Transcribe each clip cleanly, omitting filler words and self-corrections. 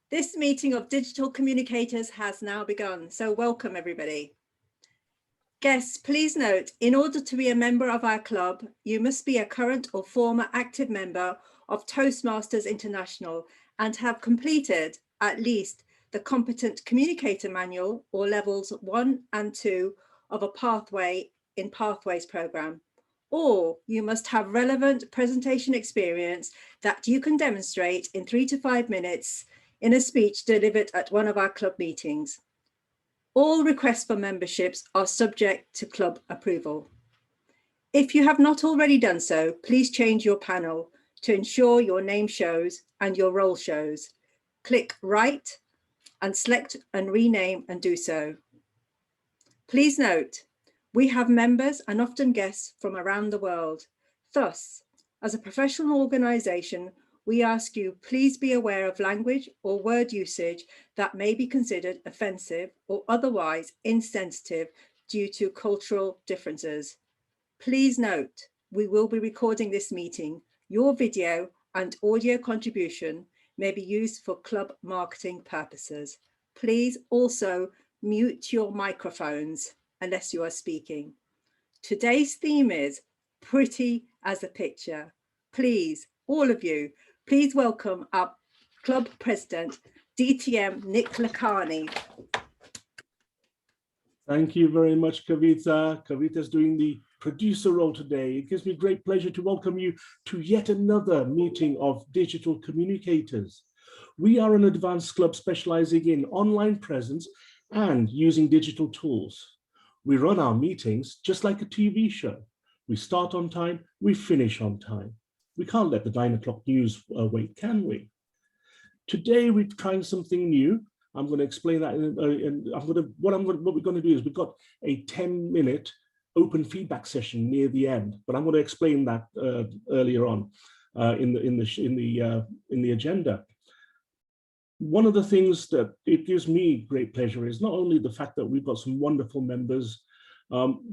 This meeting of digital communicators has now begun, so welcome everybody. Guests, please note, in order to be a member of our club, you must be a current or former active member of Toastmasters International and have completed at least the Competent Communicator Manual or levels 1 and 2 of a Pathway in Pathways program. Or you must have relevant presentation experience that you can demonstrate in 3 to 5 minutes in a speech delivered at one of our club meetings. All requests for memberships are subject to club approval. If you have not already done so, please change your panel to ensure your name shows and your role shows. Click Write and select and rename and do so. Please note, we have members and often guests from around the world. Thus, as a professional organisation, we ask you please be aware of language or word usage that may be considered offensive or otherwise insensitive due to cultural differences. Please note, we will be recording this meeting. Your video and audio contribution may be used for club marketing purposes. Please also mute your microphones unless you are speaking. Today's theme is Pretty as a Picture. Please, all of you, please welcome our club president, DTM Nick Lakhani. Thank you very much, Kavita. Kavita's doing the producer role today. It gives me great pleasure to welcome you to yet another meeting of digital communicators. We are an advanced club specializing in online presence and using digital tools. We run our meetings just like a TV show. We start on time, we finish on time. We can't let the 9 o'clock news wait, can we? Today we're trying something new. I'm going to explain that, what we're going to do is we've got a 10-minute open feedback session near the end, but I'm going to explain that earlier on in the agenda. One of the things that it gives me great pleasure is not only the fact that we've got some wonderful members.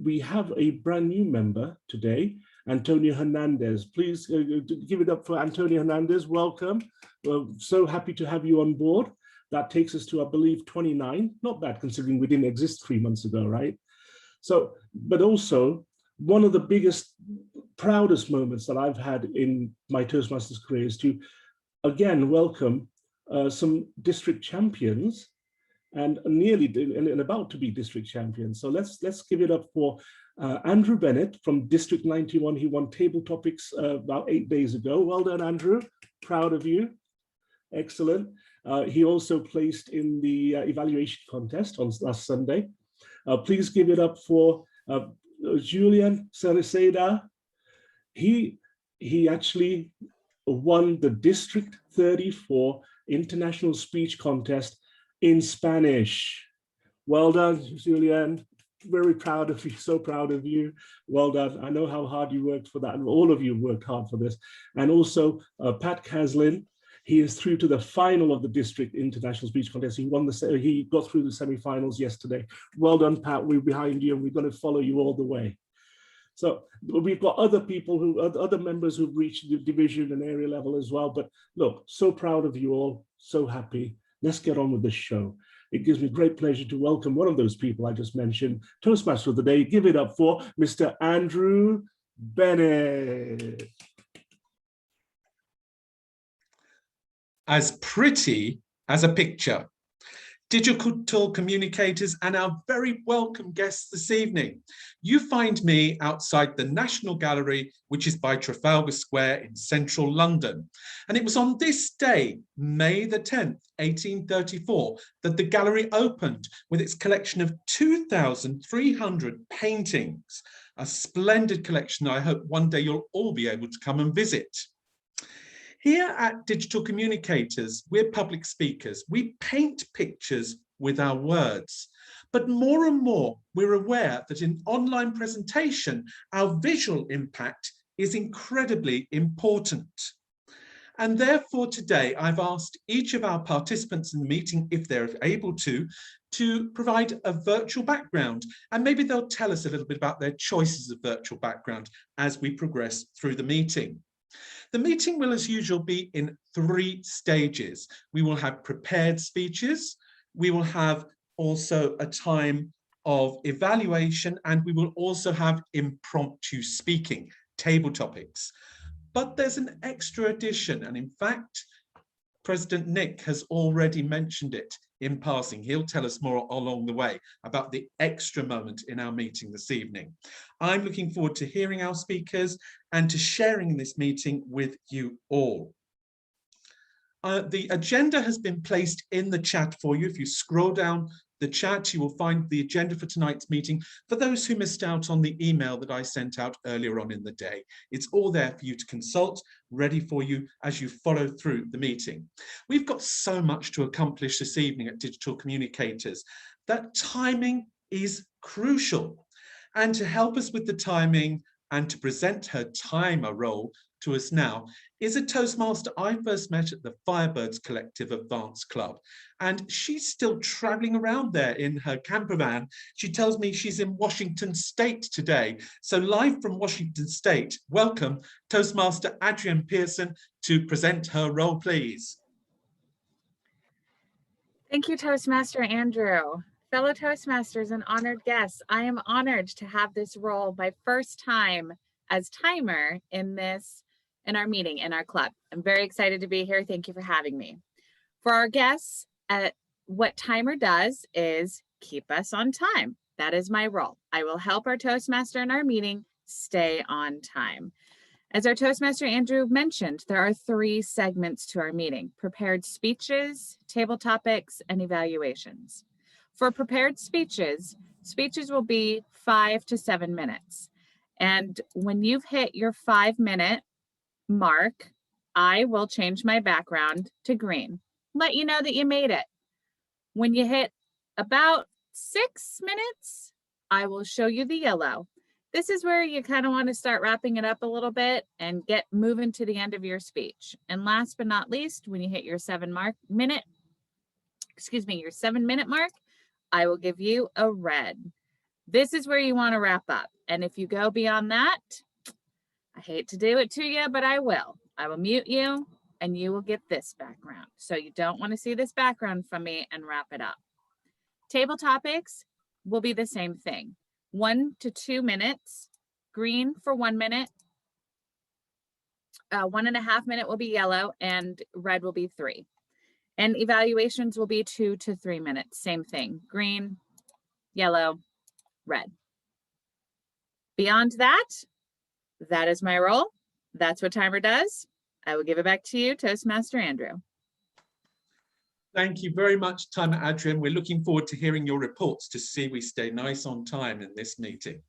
We have a brand new member today, Antonio Hernandez. Please give it up for Antonio Hernandez. Welcome. We're so happy to have you on board. That takes us to, I believe, 29. Not bad considering we didn't exist 3 months ago, right? So, but also one of the biggest, proudest moments that I've had in my Toastmasters career is to, again, welcome some district champions and nearly and about to be district champions. So let's give it up for Andrew Bennett from District 91. He won Table Topics about 8 days ago. Well done, Andrew. Proud of you. Excellent. He also placed in the evaluation contest on last Sunday. Please give it up for Julian Cereceda. He actually won the District 34 International Speech Contest in Spanish. Well done, Julian. Very proud of you, so proud of you. Well done. I know how hard you worked for that, and all of you worked hard for this. And also Pat Caslin, he is through to the final of the District International Speech Contest. He got through the semi-finals yesterday. Well done, Pat. We're behind you and we're going to follow you all the way. So we've got other people other members who've reached the division and area level as well. But look, so proud of you all, so happy. Let's get on with the show. It gives me great pleasure to welcome one of those people I just mentioned, Toastmaster of the day. Give it up for Mr. Andrew Bennett. As pretty as a picture. Digital communicators and our very welcome guests this evening. You find me outside the National Gallery, which is by Trafalgar Square in central London. And it was on this day, May the 10th, 1834, that the gallery opened with its collection of 2,300 paintings, a splendid collection I hope one day you'll all be able to come and visit. Here at Digital Communicators, we're public speakers. We paint pictures with our words. But more and more, we're aware that in online presentation, our visual impact is incredibly important. And therefore today, I've asked each of our participants in the meeting, if they're able to provide a virtual background. And maybe they'll tell us a little bit about their choices of virtual background as we progress through the meeting. The meeting will, as usual, be in 3 stages. We will have prepared speeches, we will have also a time of evaluation, and we will also have impromptu speaking, table topics. But there's an extra addition, and in fact, President Nick has already mentioned it in passing. He'll tell us more along the way about the extra moment in our meeting this evening. I'm looking forward to hearing our speakers and to sharing this meeting with you all. The agenda has been placed in the chat for you. If you scroll down the chat, you will find the agenda for tonight's meeting. For those who missed out on the email that I sent out earlier on in the day, it's all there for you to consult, ready for you as you follow through the meeting. We've got so much to accomplish this evening at Digital Communicators that timing is crucial. And to help us with the timing and to present her timer role to us now is a Toastmaster I first met at the Firebirds Collective Advanced Club. And she's still traveling around there in her camper van. She tells me she's in Washington State today. So live from Washington State, welcome Toastmaster Adrienne Pearson to present her role, please. Thank you, Toastmaster Andrew. Fellow Toastmasters and honored guests, I am honored to have this role my first time as timer in our meeting, in our club. I'm very excited to be here. Thank you for having me. For our guests, what timer does is keep us on time. That is my role. I will help our Toastmaster in our meeting stay on time. As our Toastmaster Andrew mentioned, there are 3 segments to our meeting: prepared speeches, table topics, and evaluations. For prepared speeches, speeches will be 5 to 7 minutes. And when you've hit your 5-minute mark, I will change my background to green, let you know that you made it. When you hit about 6 minutes, I will show you the yellow. This is where you kind of want to start wrapping it up a little bit and get moving to the end of your speech. And last but not least, when you hit your 7-minute mark, I will give you a red. This is where you want to wrap up. And if you go beyond that, I hate to do it to you, but I will. I will mute you and you will get this background. So you don't want to see this background from me and wrap it up. Table topics will be the same thing. 1 to 2 minutes, green for 1 minute, 1.5 minute will be yellow, and red will be 3. And evaluations will be 2 to 3 minutes, same thing, green, yellow, red. Beyond that, that is my role. That's what timer does. I will give it back to you, Toastmaster Andrew. Thank you very much, Timer Adrienne. We're looking forward to hearing your reports to see we stay nice on time in this meeting.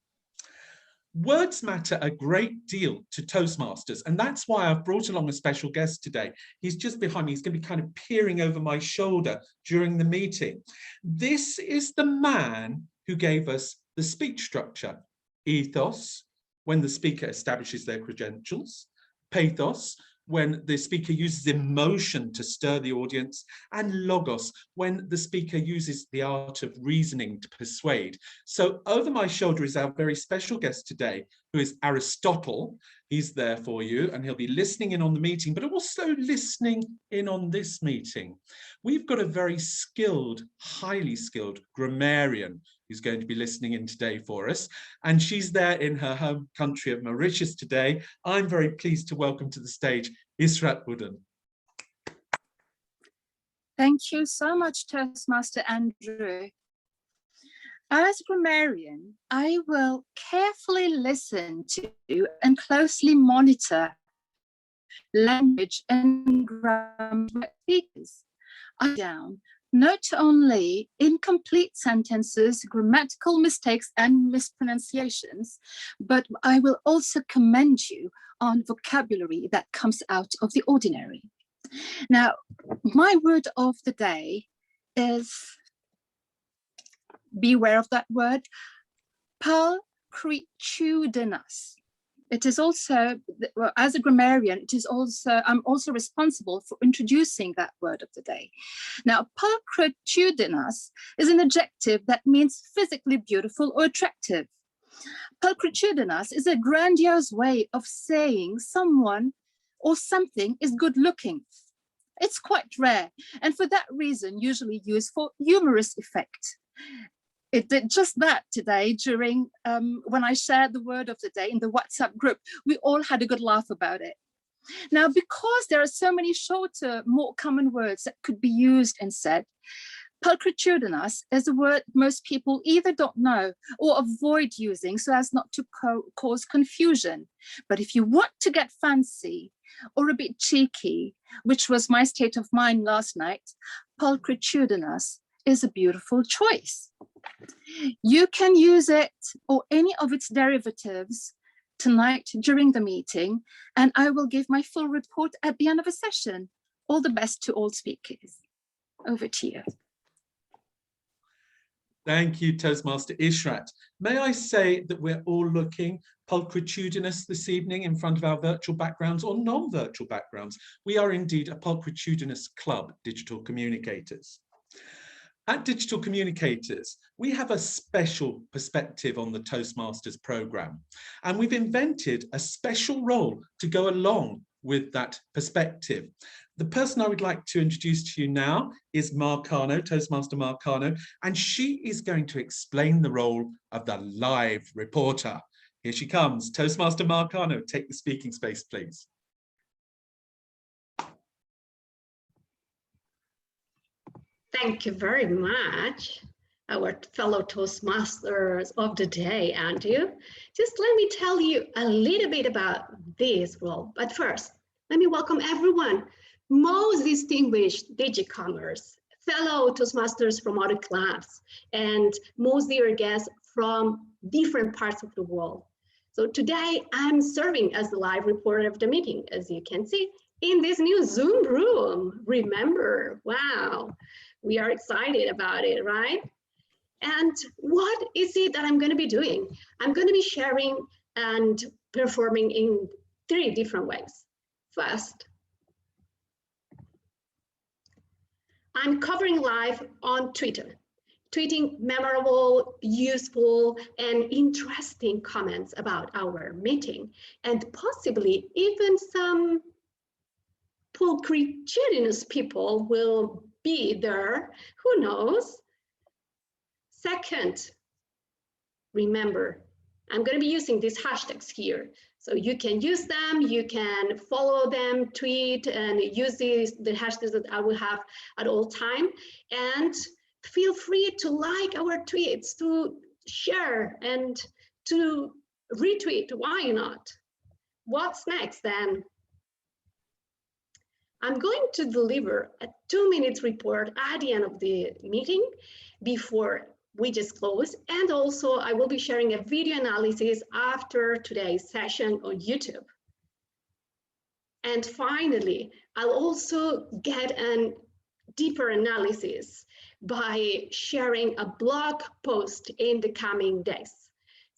Words matter a great deal to Toastmasters, and that's why I've brought along a special guest today. He's just behind me. He's going to be kind of peering over my shoulder during the meeting. This is the man who gave us the speech structure: ethos, when the speaker establishes their credentials; pathos, when the speaker uses emotion to stir the audience; and logos, when the speaker uses the art of reasoning to persuade. So over my shoulder is our very special guest today, who is Aristotle. He's there for you, and he'll be listening in on the meeting, but also listening in on this meeting. We've got a very skilled, highly skilled grammarian who's going to be listening in today for us, and she's there in her home country of Mauritius today. I'm very pleased to welcome to the stage Israt Wooden. Thank you so much, Toastmaster Andrew. As grammarian, I will carefully listen to and closely monitor language and grammar speakers. Note only incomplete sentences, grammatical mistakes, and mispronunciations, but I will also commend you on vocabulary that comes out of the ordinary. Now, my word of the day is, beware of that word, pulchritudinous. It is also, well, as a grammarian, I'm also responsible for introducing that word of the day. Now, pulchritudinous is an adjective that means physically beautiful or attractive. Pulchritudinous is a grandiose way of saying someone or something is good looking. It's quite rare, and for that reason, usually used for humorous effect. It did just that today during when I shared the word of the day in the WhatsApp group. We all had a good laugh about it. Now, because there are so many shorter, more common words that could be used and said, pulchritudinous is a word most people either don't know or avoid using so as not to cause confusion. But if you want to get fancy or a bit cheeky, which was my state of mind last night, pulchritudinous is a beautiful choice. You can use it or any of its derivatives tonight during the meeting, and I will give my full report at the end of a session. All the best to all speakers. Over to you. Thank you, Toastmaster Ishrat. May I say that we're all looking pulchritudinous this evening in front of our virtual backgrounds or non-virtual backgrounds. We are indeed a pulchritudinous club, Digital Communicators. At Digital Communicators, we have a special perspective on the Toastmasters program, and we've invented a special role to go along with that perspective. The person I would like to introduce to you now is Marcano, Toastmaster Marcano, and she is going to explain the role of the live reporter. Here she comes. Toastmaster Marcano, take the speaking space, please. Thank you very much, our fellow Toastmasters of the day, Andrew. Just let me tell you a little bit about this role. But first, let me welcome everyone, most distinguished Digicomers, fellow Toastmasters from other clubs, and most dear guests from different parts of the world. So today, I'm serving as the live reporter of the meeting, as you can see, in this new Zoom room. Remember, wow. We are excited about it, right? And what is it that I'm going to be doing? I'm going to be sharing and performing in 3 different ways. First, I'm covering live on Twitter, tweeting memorable, useful, and interesting comments about our meeting, and possibly even some pulchritudinous people will be there, who knows? Second, remember, I'm going to be using these hashtags here. So you can use them, you can follow them, tweet, and use the hashtags that I will have at all time. And feel free to like our tweets, to share and to retweet, why not? What's next then? I'm going to deliver a 2-minute report at the end of the meeting before we just close. And also I will be sharing a video analysis after today's session on YouTube. And finally, I'll also get a deeper analysis by sharing a blog post in the coming days.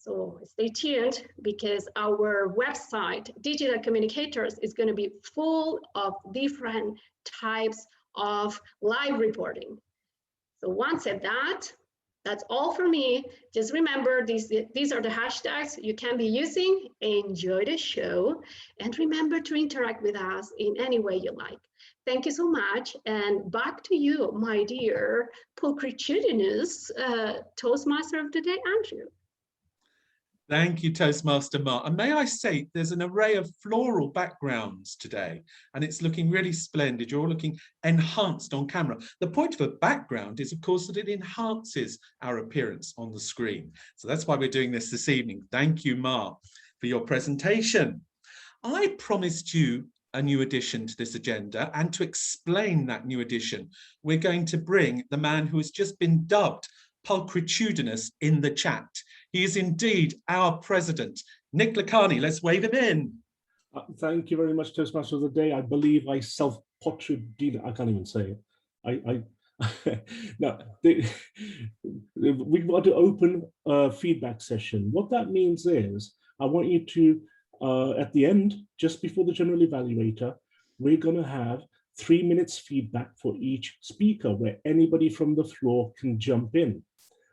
So stay tuned, because our website, Digital Communicators, is going to be full of different types of live reporting. So once said that, that's all for me. Just remember, these are the hashtags you can be using. Enjoy the show, and remember to interact with us in any way you like. Thank you so much, and back to you, my dear pulchritudinous Toastmaster of the day, Andrew. Thank you, Toastmaster Mark. And may I say, there's an array of floral backgrounds today, and it's looking really splendid. You're all looking enhanced on camera. The point of a background is, of course, that it enhances our appearance on the screen. So that's why we're doing this evening. Thank you, Mark, for your presentation. I promised you a new addition to this agenda, and to explain that new addition, we're going to bring the man who has just been dubbed pulchritudinous in the chat. He is indeed our president, Nick Lacani. Let's wave him in. Thank you very much, Toastmaster of the day. I believe I self-portrait, I can't even say it. No, we want to open a feedback session. What that means is, I want you to, at the end, just before the general evaluator, we're going to have 3 minutes feedback for each speaker, where anybody from the floor can jump in.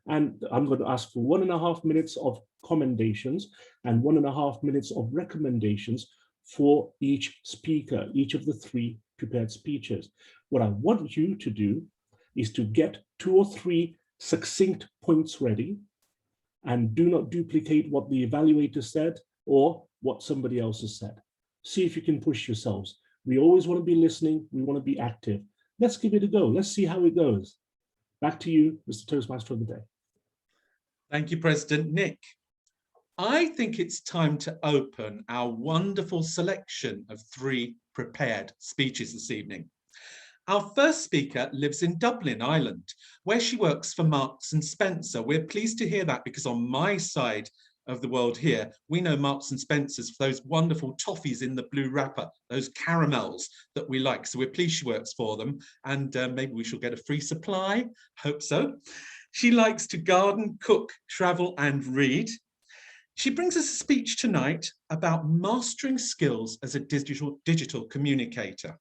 And I'm going to ask for 1.5 minutes of commendations and 1.5 minutes of recommendations for each speaker, each of the 3 prepared speeches. What I want you to do is to get 2 or 3 succinct points ready, and do not duplicate what the evaluator said or what somebody else has said. See if you can push yourselves. We always want to be listening. We want to be active. Let's give it a go. Let's see how it goes. Back to you, Mr. Toastmaster of the day. Thank you, President Nick. I think it's time to open our wonderful selection of 3 prepared speeches this evening. Our first speaker lives in Dublin, Ireland, where she works for Marks and Spencer. We're pleased to hear that because on my side of the world here, we know Marks and Spencer's for those wonderful toffees in the blue wrapper, those caramels that we like. So we're pleased she works for them, and maybe we shall get a free supply. Hope so. She likes to garden, cook, travel, and read. She brings us a speech tonight about mastering skills as a digital communicator.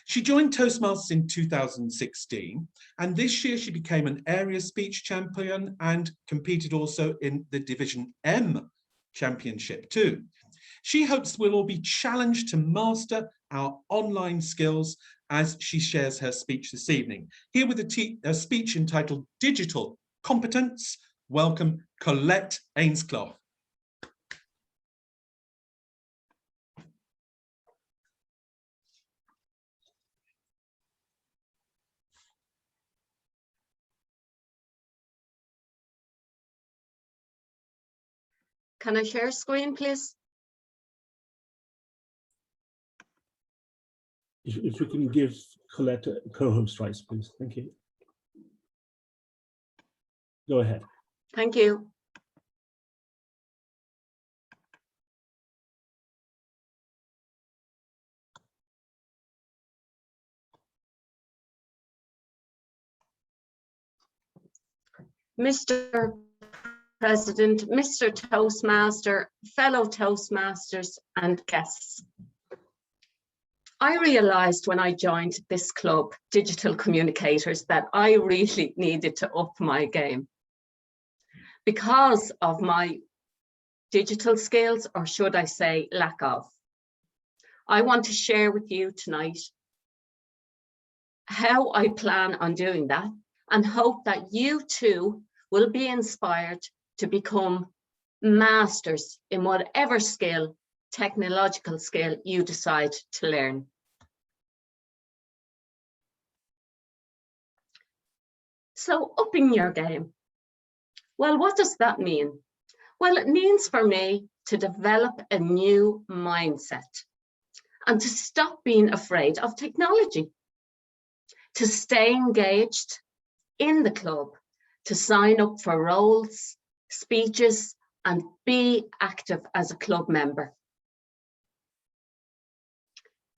She joined Toastmasters in 2016, and this year she became an area speech champion and competed also in the Division M championship too. She hopes we'll all be challenged to master our online skills as she shares her speech this evening. Here with a speech entitled Digital Competence, welcome Colette Ainsclough. Can I share screen, please? If we can give Colette a co-host rights, please. Thank you. Go ahead. Thank you. Mr. President, Mr. Toastmaster, fellow Toastmasters and guests. I realized when I joined this club, Digital Communicators, that I really needed to up my game because of my digital skills, or should I say lack of. I want to share with you tonight how I plan on doing that, and hope that you too will be inspired to become masters in whatever skill, technological skill you decide to learn. So upping your game. Well, what does that mean? Well, it means for me to develop a new mindset and to stop being afraid of technology, to stay engaged in the club, to sign up for roles, speeches, and be active as a club member.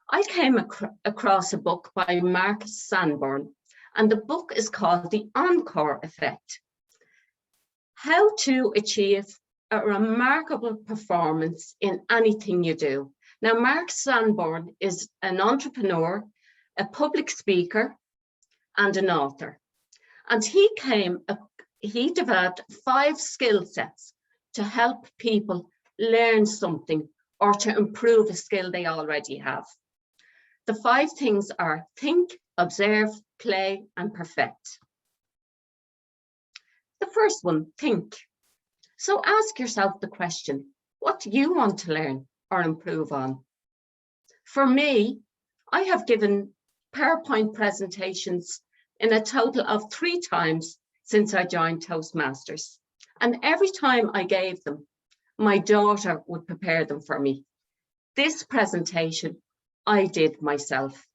I came across a book by Mark Sanborn, and the book is called The Encore Effect: How to Achieve a Remarkable Performance in Anything You Do. Now, Mark Sanborn is an entrepreneur, a public speaker, and an author. And he developed 5 skill sets to help people learn something or to improve a skill they already have. The 5 things are think, observe, play, and perfect. The first one, think. So ask yourself the question, what do you want to learn or improve on? For me, I have given PowerPoint presentations in a total of 3 times since I joined Toastmasters. And every time I gave them, my daughter would prepare them for me. This presentation, I did myself.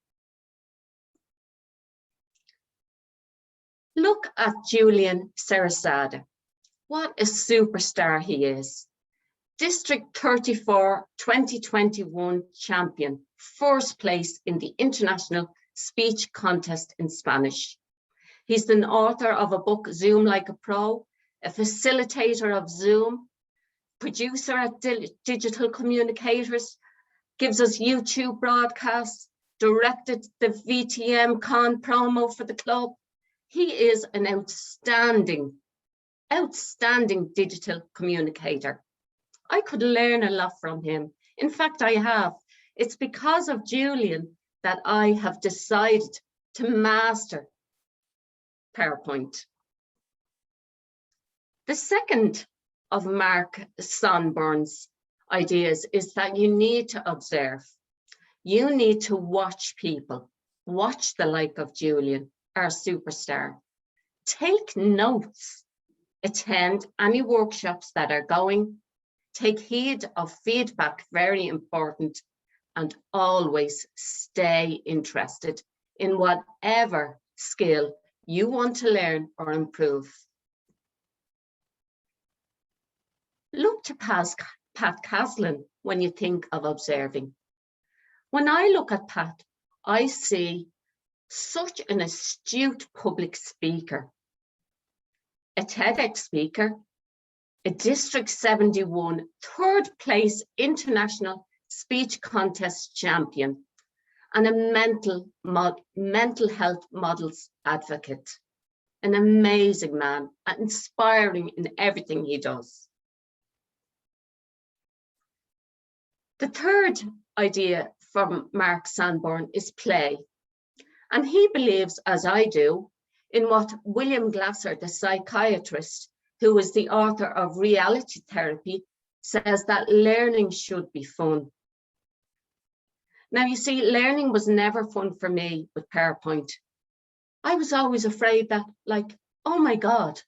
Look at Julian Sarasada. What a superstar he is. District 34 2021 champion, 1st place in the International Speech Contest in Spanish. He's an author of a book, Zoom Like a Pro, a facilitator of Zoom, producer at Digital Communicators, gives us YouTube broadcasts, directed the VTM Con promo for the club. He is an outstanding digital communicator. I could learn a lot from him In fact, I have. It's because of Julian that I have decided to master PowerPoint. The second of Mark Sanborn's ideas is that you need to observe. You need to watch people. Watch the like of Julian, our superstar. Take notes. Attend any workshops that are going. Take heed of feedback, very important. And always stay interested in whatever skill you want to learn or improve. Look to Pat Caslin when you think of observing. When I look at Pat, I see such an astute public speaker, a TEDx speaker, a District 71 third place international speech contest champion, and a mental health models advocate. An amazing man, inspiring in everything he does. The third idea from Mark Sanborn is play. And he believes, as I do, in what William Glasser, the psychiatrist, who is the author of Reality Therapy, says that learning should be fun. Now, you see, learning was never fun for me with PowerPoint. I was always afraid that, like, oh my God,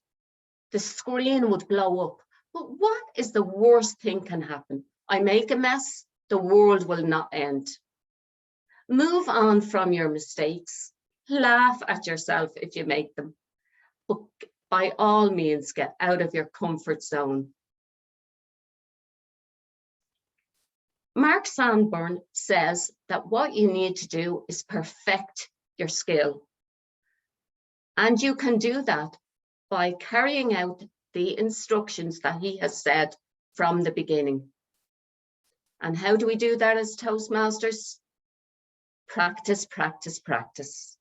the screen would blow up. But what is the worst thing can happen? I make a mess, the world will not end. Move on from your mistakes. Laugh at yourself if you make them. But by all means, get out of your comfort zone. Mark Sanborn says that what you need to do is perfect your skill. And you can do that by carrying out the instructions that he has said from the beginning. And how do we do that as Toastmasters? Practice, practice, practice.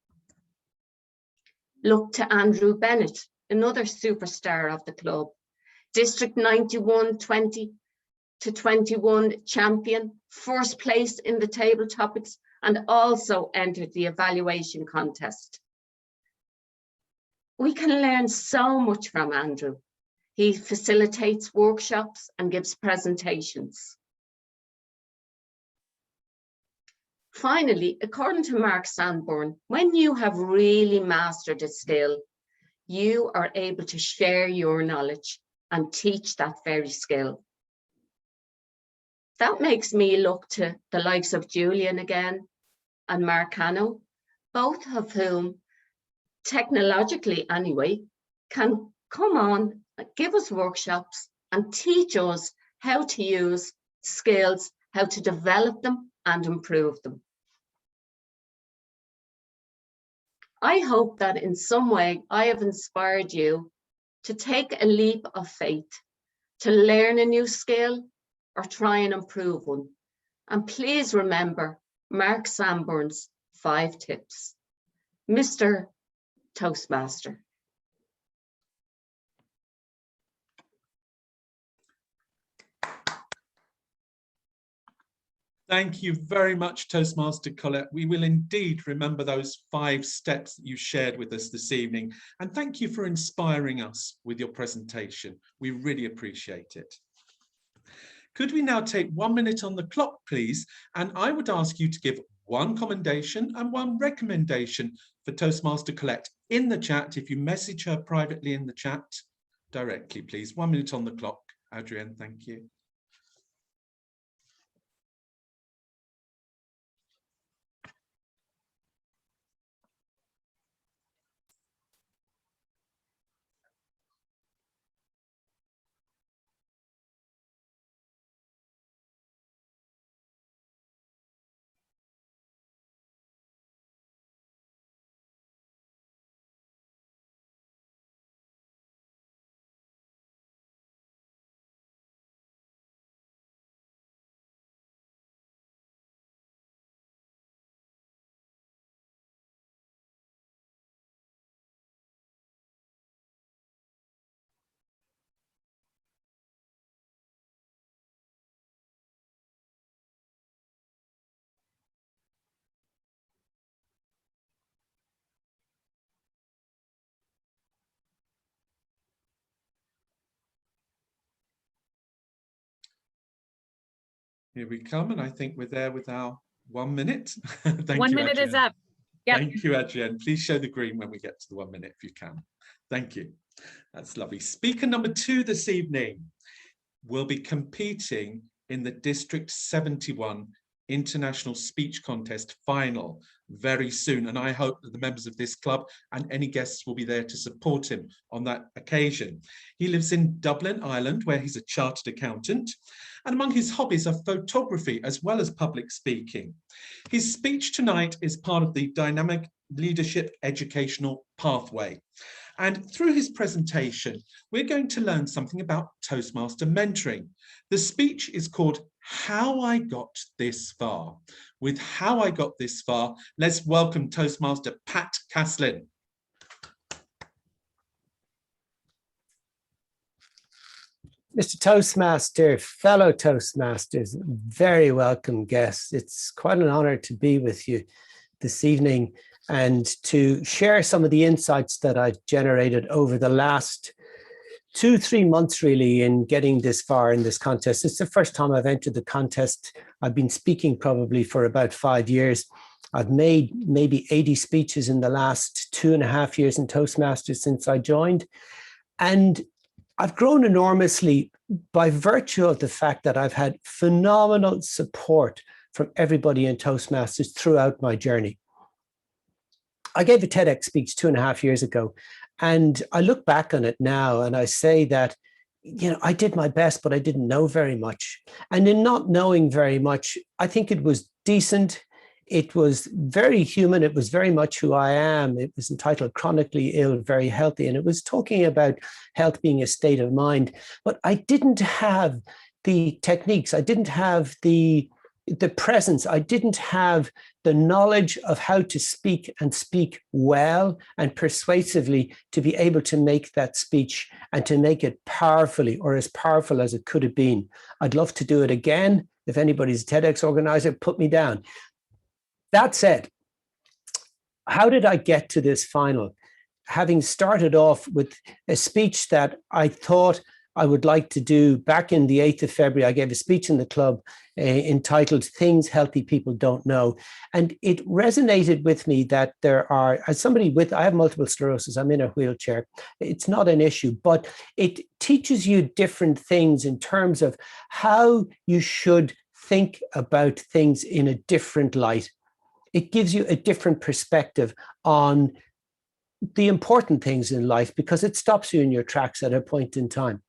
Look to Andrew Bennett, another superstar of the club. District 91, 20 to 21 champion, first place in the table topics, and also entered the evaluation contest. We can learn so much from Andrew. He facilitates workshops and gives presentations. Finally, according to Mark Sanborn, when you have really mastered a skill, you are able to share your knowledge and teach that very skill. That makes me look to the likes of Julian again and Mark Cano, both of whom, technologically anyway, can come on, give us workshops and teach us how to use skills, how to develop them and improve them. I hope that in some way I have inspired you to take a leap of faith, to learn a new skill or try and improve one. And please remember Mark Sanborn's 5 tips. Mr. Toastmaster. Thank you very much, Toastmaster Colette. We will indeed remember those 5 steps that you shared with us this evening. And thank you for inspiring us with your presentation. We really appreciate it. Could we now take 1 minute on the clock, please? And I would ask you to give 1 commendation and 1 recommendation for Toastmaster Colette in the chat. If you message her privately in the chat directly, please. 1 minute on the clock. Adrienne, thank you. Here we come, and I think we're there with our 1 minute. Thank 1 you, minute is Adrienne. up. Yep. Thank you, Adrienne. Please show the green when we get to the 1 minute if you can. Thank you. That's lovely. Speaker number 2 this evening will be competing in the District 71 International Speech Contest final very soon. And I hope that the members of this club and any guests will be there to support him on that occasion. He lives in Dublin, Ireland, where he's a chartered accountant. And among his hobbies are photography as well as public speaking. His speech tonight is part of the Dynamic Leadership Educational Pathway. And through his presentation, we're going to learn something about Toastmaster mentoring. The speech is called How I Got This Far. With How I Got This Far, let's welcome Toastmaster Pat Caslin. Mr. Toastmaster, fellow Toastmasters, very welcome guests. It's quite an honor to be with you this evening and to share some of the insights that I've generated over the last 2-3 months really in getting this far in this contest. It's the first time I've entered the contest. I've been speaking probably for about 5 years. I've made maybe 80 speeches in the last 2.5 years in Toastmasters since I joined. And I've grown enormously by virtue of the fact that I've had phenomenal support from everybody in Toastmasters throughout my journey. I gave a TEDx speech 2.5 years ago, and I look back on it now and I say that, you know, I did my best, but I didn't know very much. And in not knowing very much, I think it was decent. It was very human. It was very much who I am. It was entitled Chronically Ill, Very Healthy. And it was talking about health being a state of mind. But I didn't have the techniques. I didn't have the presence. I didn't have the knowledge of how to speak and speak well and persuasively to be able to make that speech and to make it powerfully or as powerful as it could have been. I'd love to do it again. If anybody's a TEDx organizer, put me down. That said, how did I get to this final? Having started off with a speech that I thought I would like to do back in the 8th of February, I gave a speech in the club entitled Things Healthy People Don't Know. And it resonated with me that there are, as somebody with, I have multiple sclerosis, I'm in a wheelchair. It's not an issue, but it teaches you different things in terms of how you should think about things in a different light. It gives you a different perspective on the important things in life because it stops you in your tracks at a point in time.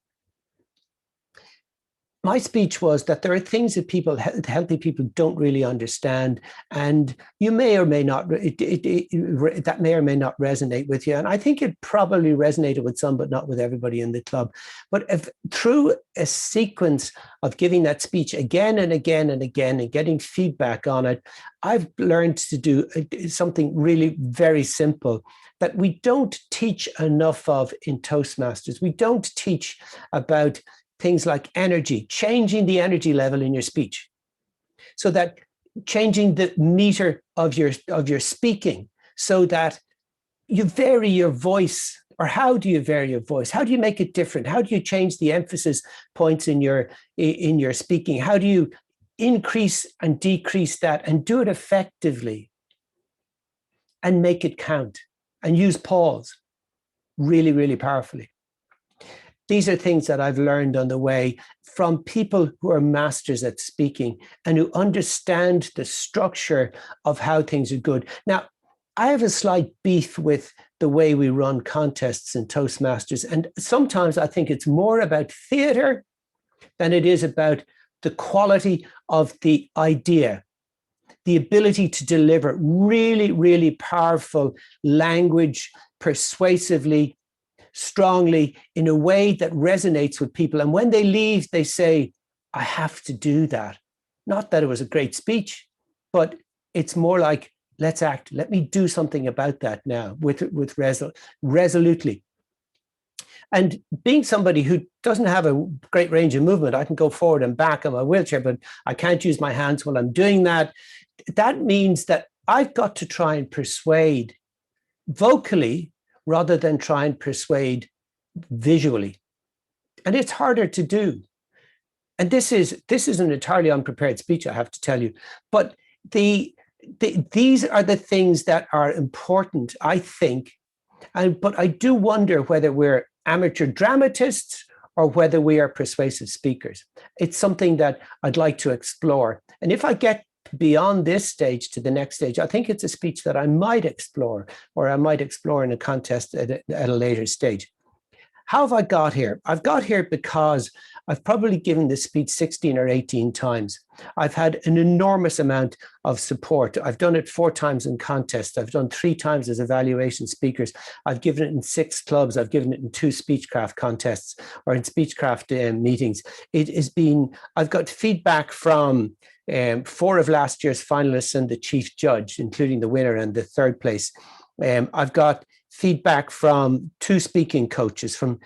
My speech was that there are things that healthy people don't really understand, and you may or may not, that may or may not resonate with you. And I think it probably resonated with some, but not with everybody in the club. But if through a sequence of giving that speech again and again and again and getting feedback on it, I've learned to do something really very simple that we don't teach enough of in Toastmasters. We don't teach about things like energy, changing the energy level in your speech, so that changing the meter of your speaking, so that you vary your voice. Or how do you vary your voice? How do you make it different? How do you change the emphasis points in your speaking? How do you increase and decrease that and do it effectively and make it count and use pause really, really powerfully? These are things that I've learned on the way from people who are masters at speaking and who understand the structure of how things are good. Now, I have a slight beef with the way we run contests in Toastmasters. And sometimes I think it's more about theater than it is about the quality of the idea, the ability to deliver really, really powerful language persuasively, strongly, in a way that resonates with people. And when they leave, they say, I have to do that. Not that it was a great speech, but it's more like, let's act. Let me do something about that now resolutely. And being somebody who doesn't have a great range of movement, I can go forward and back on my wheelchair, but I can't use my hands while I'm doing that. That means that I've got to try and persuade vocally rather than try and persuade visually. And it's harder to do. and this is an entirely unprepared speech, I have to tell you, but these are the things that are important, I think. But I do wonder whether we're amateur dramatists or whether we are persuasive speakers. It's something that I'd like to explore. And if I get beyond this stage to the next stage, I think it's a speech that I might explore, or I might explore in a contest at a later stage. How have I got here? I've got here because I've probably given this speech 16 or 18 times. I've had an enormous amount of support. I've done it 4 times in contests. I've done 3 times as evaluation speakers. I've given it in 6 clubs. I've given it in 2 Speechcraft contests or in Speechcraft meetings. It has been, I've got feedback from 4 of last year's finalists and the chief judge, including the winner and the 3rd place. I've got feedback from 2 speaking coaches, from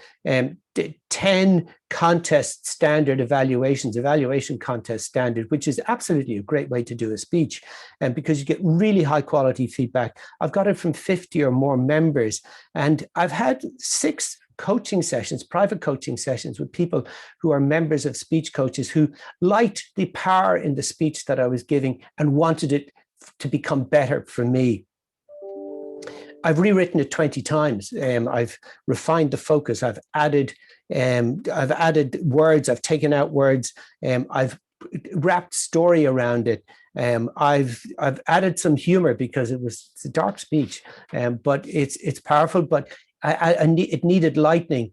10 contest standard evaluation contest standard, which is absolutely a great way to do a speech, and because you get really high quality feedback. I've got it from 50 or more members, and I've had 6 coaching sessions, private coaching sessions with people who are members of speech coaches who liked the power in the speech that I was giving and wanted it to become better for me. I've rewritten it 20 times. I've refined the focus. I've added words. I've taken out words. I've wrapped story around it. I've added some humor because it's a dark speech, but it's powerful. But it needed lightning.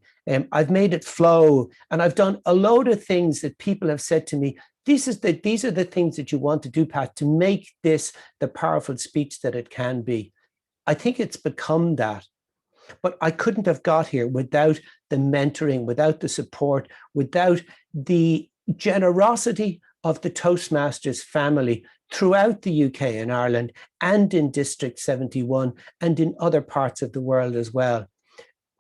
I've made it flow, and I've done a load of things that people have said to me. These are the things that you want to do, Pat, to make this the powerful speech that it can be. I think it's become that, but I couldn't have got here without the mentoring, without the support, without the generosity of the Toastmasters family throughout the UK and Ireland and in District 71 and in other parts of the world as well.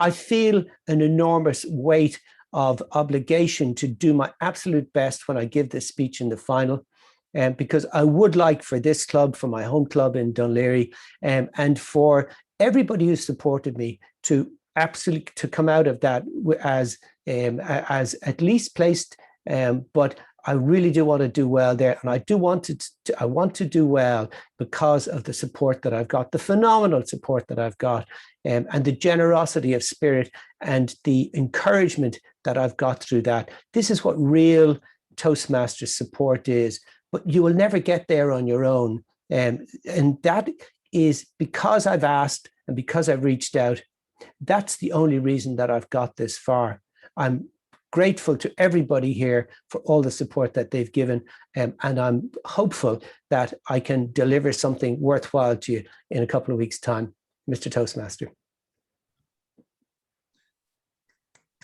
I feel an enormous weight of obligation to do my absolute best when I give this speech in the final. Because I would like for this club, for my home club in Dún Laoghaire, and for everybody who supported me to come out of that as at least placed. But I really do want to do well there, and I want to do well because of the support that I've got, the phenomenal support that I've got, and the generosity of spirit and the encouragement that I've got through that. This is what real Toastmasters support is. But you will never get there on your own. And that is because I've asked and because I've reached out. That's the only reason that I've got this far. I'm grateful to everybody here for all the support that they've given. And I'm hopeful that I can deliver something worthwhile to you in a couple of weeks' time, Mr. Toastmaster.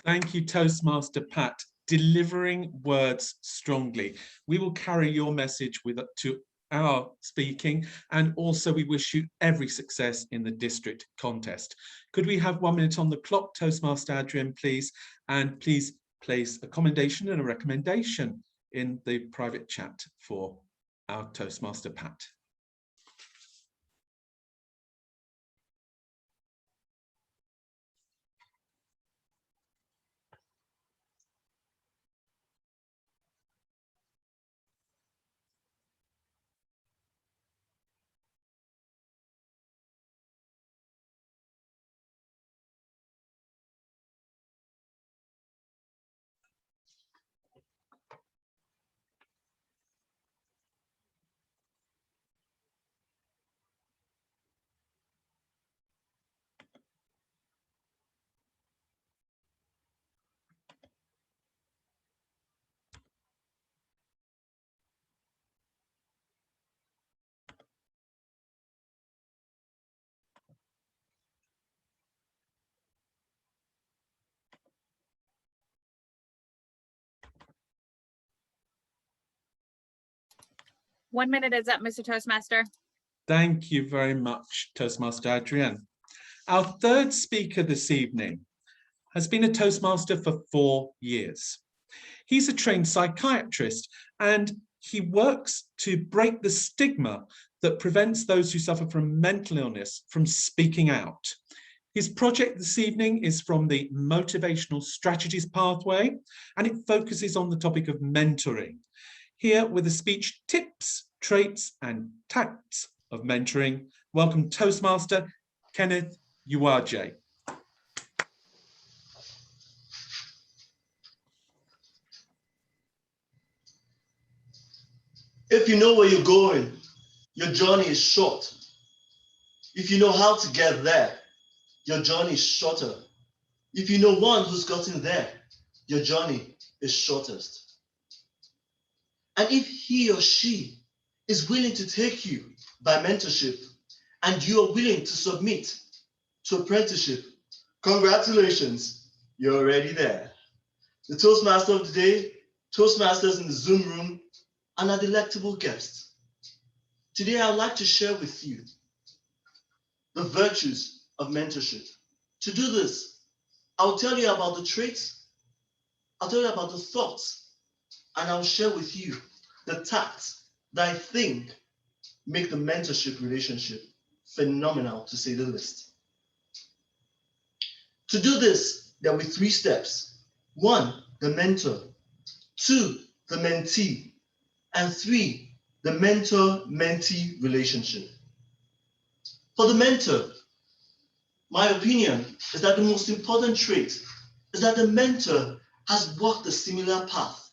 Thank you, Toastmaster Pat. Delivering words strongly. We will carry your message to our speaking, and also we wish you every success in the district contest. Could we have 1 minute on the clock, Toastmaster Adrian, please? And please place a commendation and a recommendation in the private chat for our Toastmaster Pat. One minute is up, Mr. Toastmaster. Thank you very much, Toastmaster Adrian. Our 3rd speaker this evening has been a Toastmaster for 4 years. He's a trained psychiatrist, and he works to break the stigma that prevents those who suffer from mental illness from speaking out. His project this evening is from the Motivational Strategies Pathway, and it focuses on the topic of mentoring. Here with a speech, Tips, Traits and Tacts of Mentoring, welcome Toastmaster Kenneth Uwaje. If you know where you're going, your journey is short. If you know how to get there, your journey is shorter. If you know one who's gotten there, your journey is shortest. And if he or she is willing to take you by mentorship and you are willing to submit to apprenticeship, congratulations, you're already there. The Toastmaster of the day, Toastmasters in the Zoom room, and our delectable guests. Today, I'd like to share with you the virtues of mentorship. To do this, I'll tell you about the traits, I'll tell you about the thoughts, and I'll share with you the tacts that I think make the mentorship relationship phenomenal, to say the least. To do this, there will be 3 steps. 1, the mentor. 2, the mentee. And 3, the mentor-mentee relationship. For the mentor, my opinion is that the most important trait is that the mentor has walked a similar path.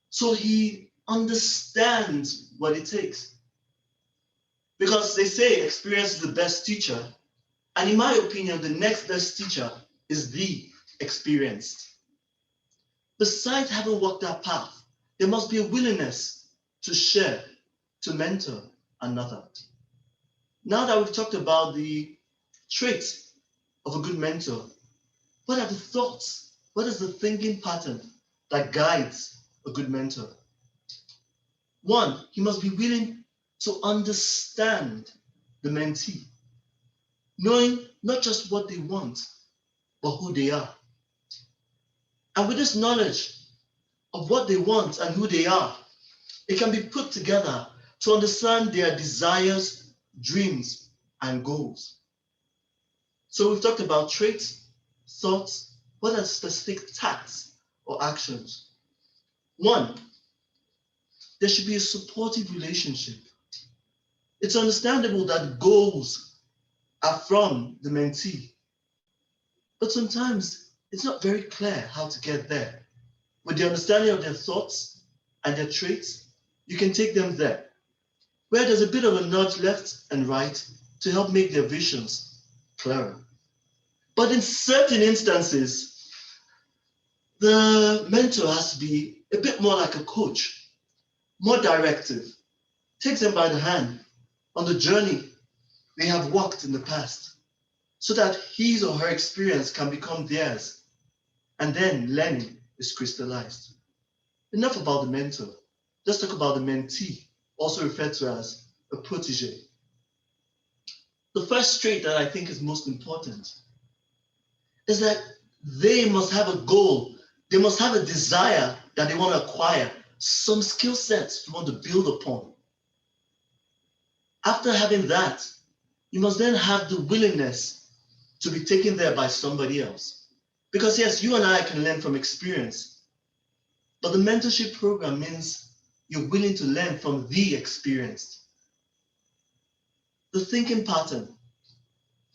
So he understands what it takes. Because they say experience is the best teacher. And in my opinion, the next best teacher is the experienced. Besides having walked that path, there must be a willingness to share, to mentor another. Now that we've talked about the traits of a good mentor, what are the thoughts? What is the thinking pattern that guides a good mentor? 1, he must be willing to understand the mentee, knowing not just what they want, but who they are. And with this knowledge of what they want and who they are, it can be put together to understand their desires, dreams, and goals. So we've talked about traits, thoughts, what are specific tacts or actions? 1, there should be a supportive relationship. It's understandable that goals are from the mentee, but sometimes it's not very clear how to get there. With the understanding of their thoughts and their traits, you can take them there, where there's a bit of a nudge left and right to help make their visions clearer. But in certain instances, the mentor has to be a bit more like a coach, more directive, takes them by the hand on the journey they have walked in the past, so that his or her experience can become theirs, and then learning is crystallized. Enough about the mentor. Let's talk about the mentee, also referred to as a protege. The first trait that I think is most important is that they must have a goal. They must have a desire that they want to acquire, some skill sets you want to build upon. After having that, you must then have the willingness to be taken there by somebody else. Because yes, you and I can learn from experience, but the mentorship program means you're willing to learn from the experienced. The thinking pattern.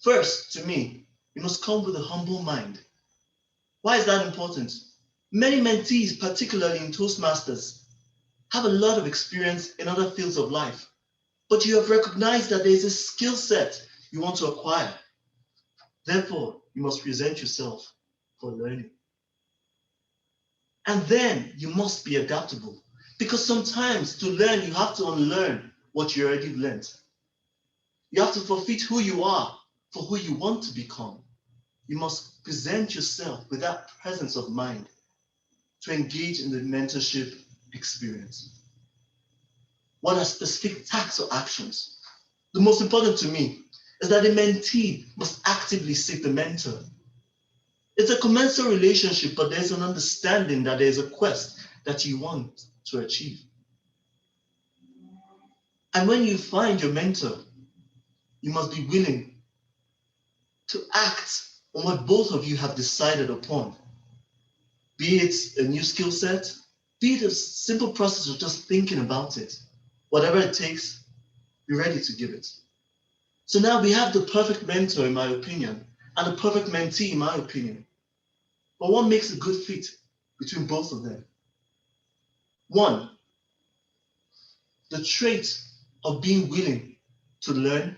First, to me, you must come with a humble mind. Why is that important? Many mentees, particularly in Toastmasters, have a lot of experience in other fields of life, but you have recognized that there is a skill set you want to acquire. Therefore, you must present yourself for learning. And then you must be adaptable, because sometimes to learn, you have to unlearn what you already learned. You have to forfeit who you are for who you want to become. You must present yourself with that presence of mind to engage in the mentorship experience. What are specific tasks or actions? The most important to me is that the mentee must actively seek the mentor. It's a commensurate relationship, but there's an understanding that there's a quest that you want to achieve. And when you find your mentor, you must be willing to act on what both of you have decided upon. Be it a new skill set, be it a simple process of just thinking about it. Whatever it takes, be ready to give it. So now we have the perfect mentor, in my opinion, and the perfect mentee, in my opinion. But what makes a good fit between both of them? One, the trait of being willing to learn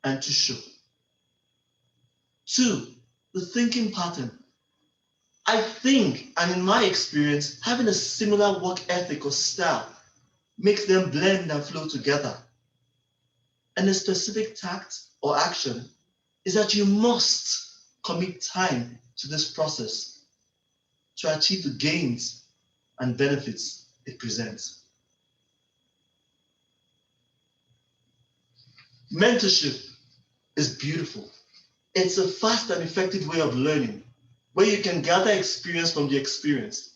and to show. Two, the thinking pattern. I think, and in my experience, having a similar work ethic or style makes them blend and flow together. And a specific tact or action is that you must commit time to this process to achieve the gains and benefits it presents. Mentorship is beautiful. It's a fast and effective way of learning, where you can gather experience from the experienced.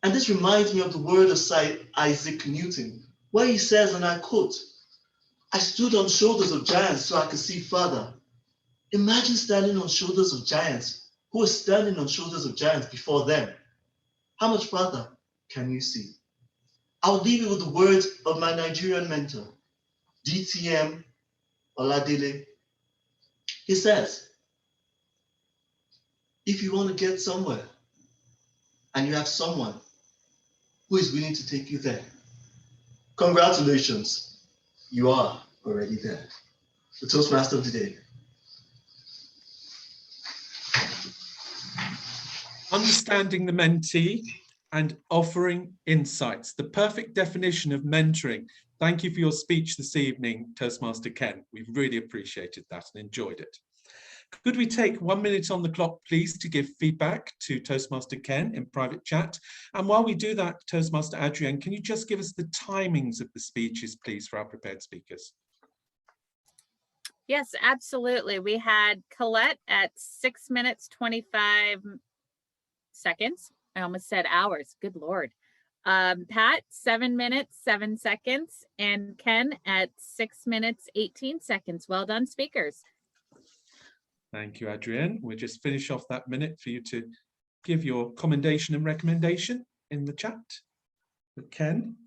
And this reminds me of the word of Isaac Newton, where he says, and I quote, "I stood on shoulders of giants so I could see further." Imagine standing on shoulders of giants who were standing on shoulders of giants before them. How much further can you see? I'll leave you with the words of my Nigerian mentor, DTM Oladele. He says, if you want to get somewhere and you have someone who is willing to take you there, congratulations, you are already there. The Toastmaster of the day. Understanding the mentee and offering insights, the perfect definition of mentoring. Thank you for your speech this evening, Toastmaster Ken. We've really appreciated that and enjoyed it. Could we take 1 minute on the clock, please, to give feedback to Toastmaster Ken in private chat? And while we do that, Toastmaster Adrienne, can you just give us the timings of the speeches, please, for our prepared speakers? Yes, absolutely. We had Colette at 6 minutes, 25 seconds. I almost said hours. Good Lord. Pat, 7 minutes, 7 seconds. And Ken at 6 minutes, 18 seconds. Well done, speakers. Thank you, Adrienne. We'll just finish off that minute for you to give your commendation and recommendation in the chat. But Ken.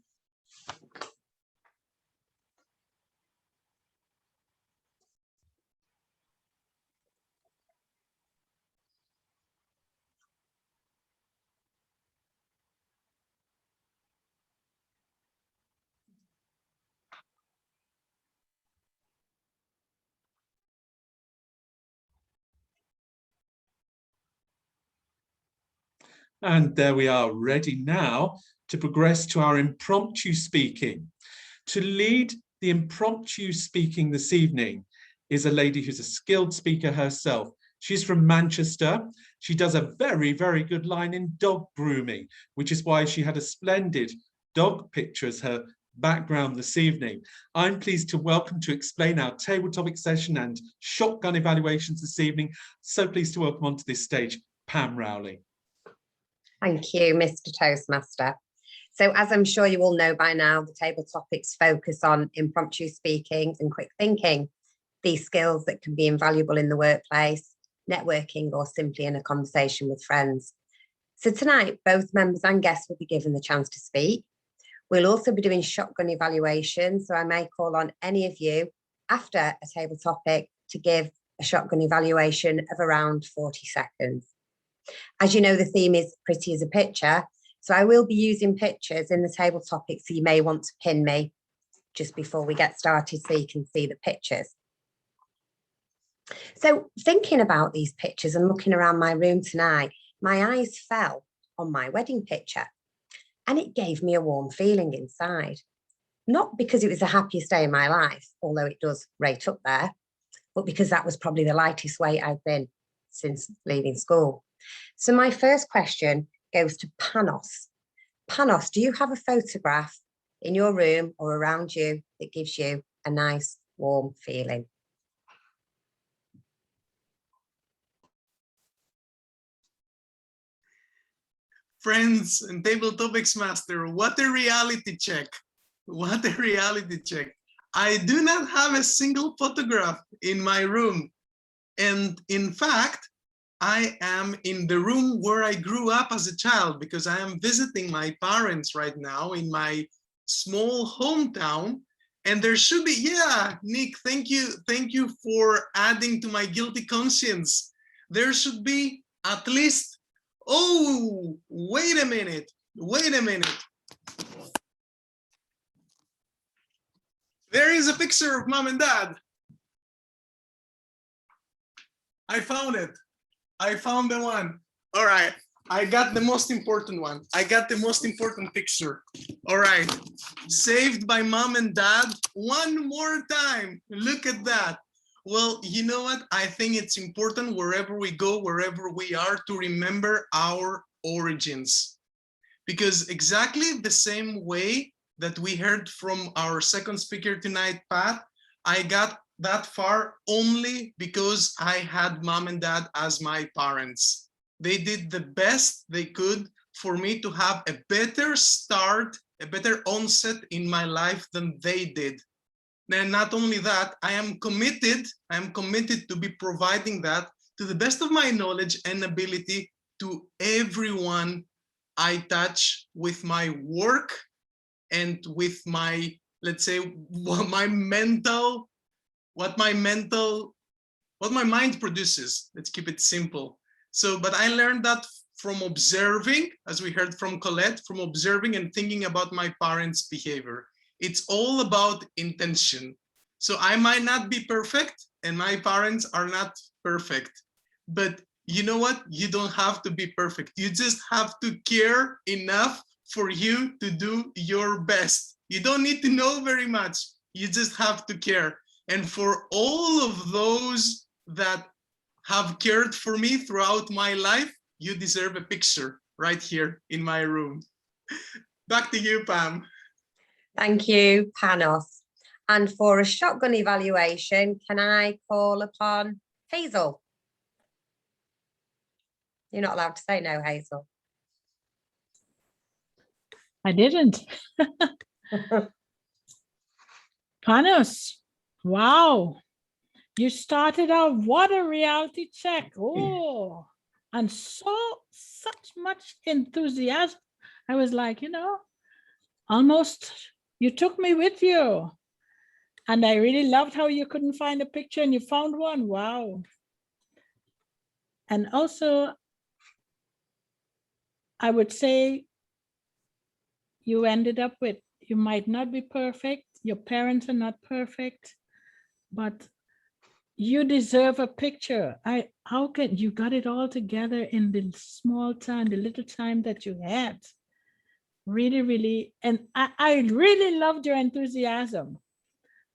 And there we are, ready now to progress to our impromptu speaking. To lead the impromptu speaking this evening is a lady who's a skilled speaker herself. She's from Manchester. She does a very, very good line in dog grooming, which is why she had a splendid dog picture as her background this evening. I'm pleased to welcome to explain our table topic session and shotgun evaluations this evening. So pleased to welcome onto this stage, Pam Rowley. Thank you, Mr. Toastmaster. So as I'm sure you all know by now, the table topics focus on impromptu speaking and quick thinking, these skills that can be invaluable in the workplace, networking, or simply in a conversation with friends. So tonight, both members and guests will be given the chance to speak. We'll also be doing shotgun evaluations, so I may call on any of you after a table topic to give a shotgun evaluation of around 40 seconds. As you know, the theme is pretty as a picture, so I will be using pictures in the table topic, so you may want to pin me just before we get started so you can see the pictures. So thinking about these pictures and looking around my room tonight, my eyes fell on my wedding picture and it gave me a warm feeling inside. Not because it was the happiest day in my life, although it does rate up there, but because that was probably the lightest weight I've been since leaving school. So my first question goes to Panos. Panos, do you have a photograph in your room or around you that gives you a nice warm feeling? Friends and Table Topics Master, what a reality check. What a reality check. I do not have a single photograph in my room. And in fact, I am in the room where I grew up as a child, because I am visiting my parents right now in my small hometown. And there should be, yeah, Nick, thank you for adding to my guilty conscience. There should be at least, oh, wait a minute. There is a picture of mom and dad. I found it. I found the one. All right. I got the most important one. I got the most important picture. All right. Saved by mom and dad one more time. Look at that. Well, you know what? I think it's important wherever we go, wherever we are, to remember our origins. Because exactly the same way that we heard from our second speaker tonight, Pat, I got that far only because I had mom and dad as my parents. They did the best they could for me to have a better start, a better onset in my life than they did. And not only that, I am committed to be providing that to the best of my knowledge and ability to everyone I touch with my work and with my, let's say, what my mind produces. Let's keep it simple. So, but I learned that from observing, as we heard from Colette, from observing and thinking about my parents' behavior. It's all about intention. So I might not be perfect and my parents are not perfect, but you know what? You don't have to be perfect. You just have to care enough for you to do your best. You don't need to know very much. You just have to care. And for all of those that have cared for me throughout my life, you deserve a picture right here in my room. Back to you, Pam. Thank you, Panos. And for a shotgun evaluation, can I call upon Hazel? You're not allowed to say no, Hazel. I didn't. Panos, wow. You started out, what a reality check. Oh, and such much enthusiasm. I was like, you know, almost you took me with you. And I really loved how you couldn't find a picture and you found one. Wow. And also, I would say you ended up with, you might not be perfect. Your parents are not perfect, but you deserve a picture. How can you got it all together in the small time, the little time that you had? Really, really, and I really loved your enthusiasm.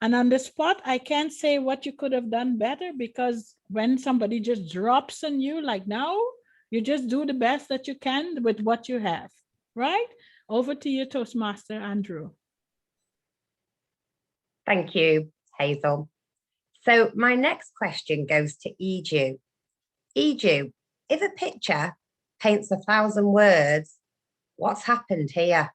And on the spot, I can't say what you could have done better, because when somebody just drops on you like now, you just do the best that you can with what you have, right? Over to you, Toastmaster Andrew. Thank you, Hazel. So my next question goes to Edu. Edu, if a picture paints 1,000 words, what's happened here?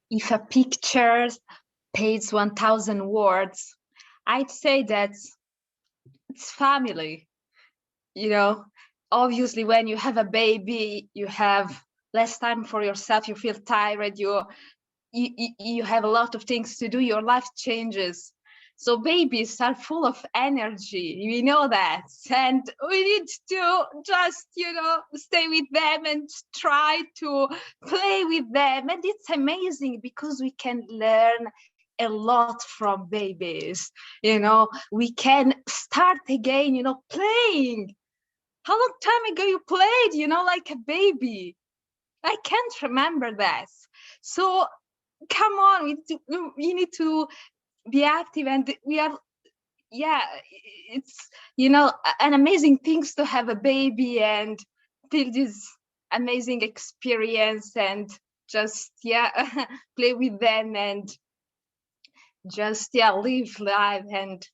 If a picture paints 1,000 words, I'd say that it's family. You know, obviously when you have a baby, you have less time for yourself, you feel tired, you have a lot of things to do, your life changes. So babies are full of energy, we know that. And we need to just, you know, stay with them and try to play with them. And it's amazing because we can learn a lot from babies. You know, we can start again, you know, playing. How long time ago you played, you know, like a baby? I can't remember that. So come on, we need to be active, and we are, yeah, it's, you know, an amazing things to have a baby and feel this amazing experience and just, yeah, play with them and just, yeah, live life and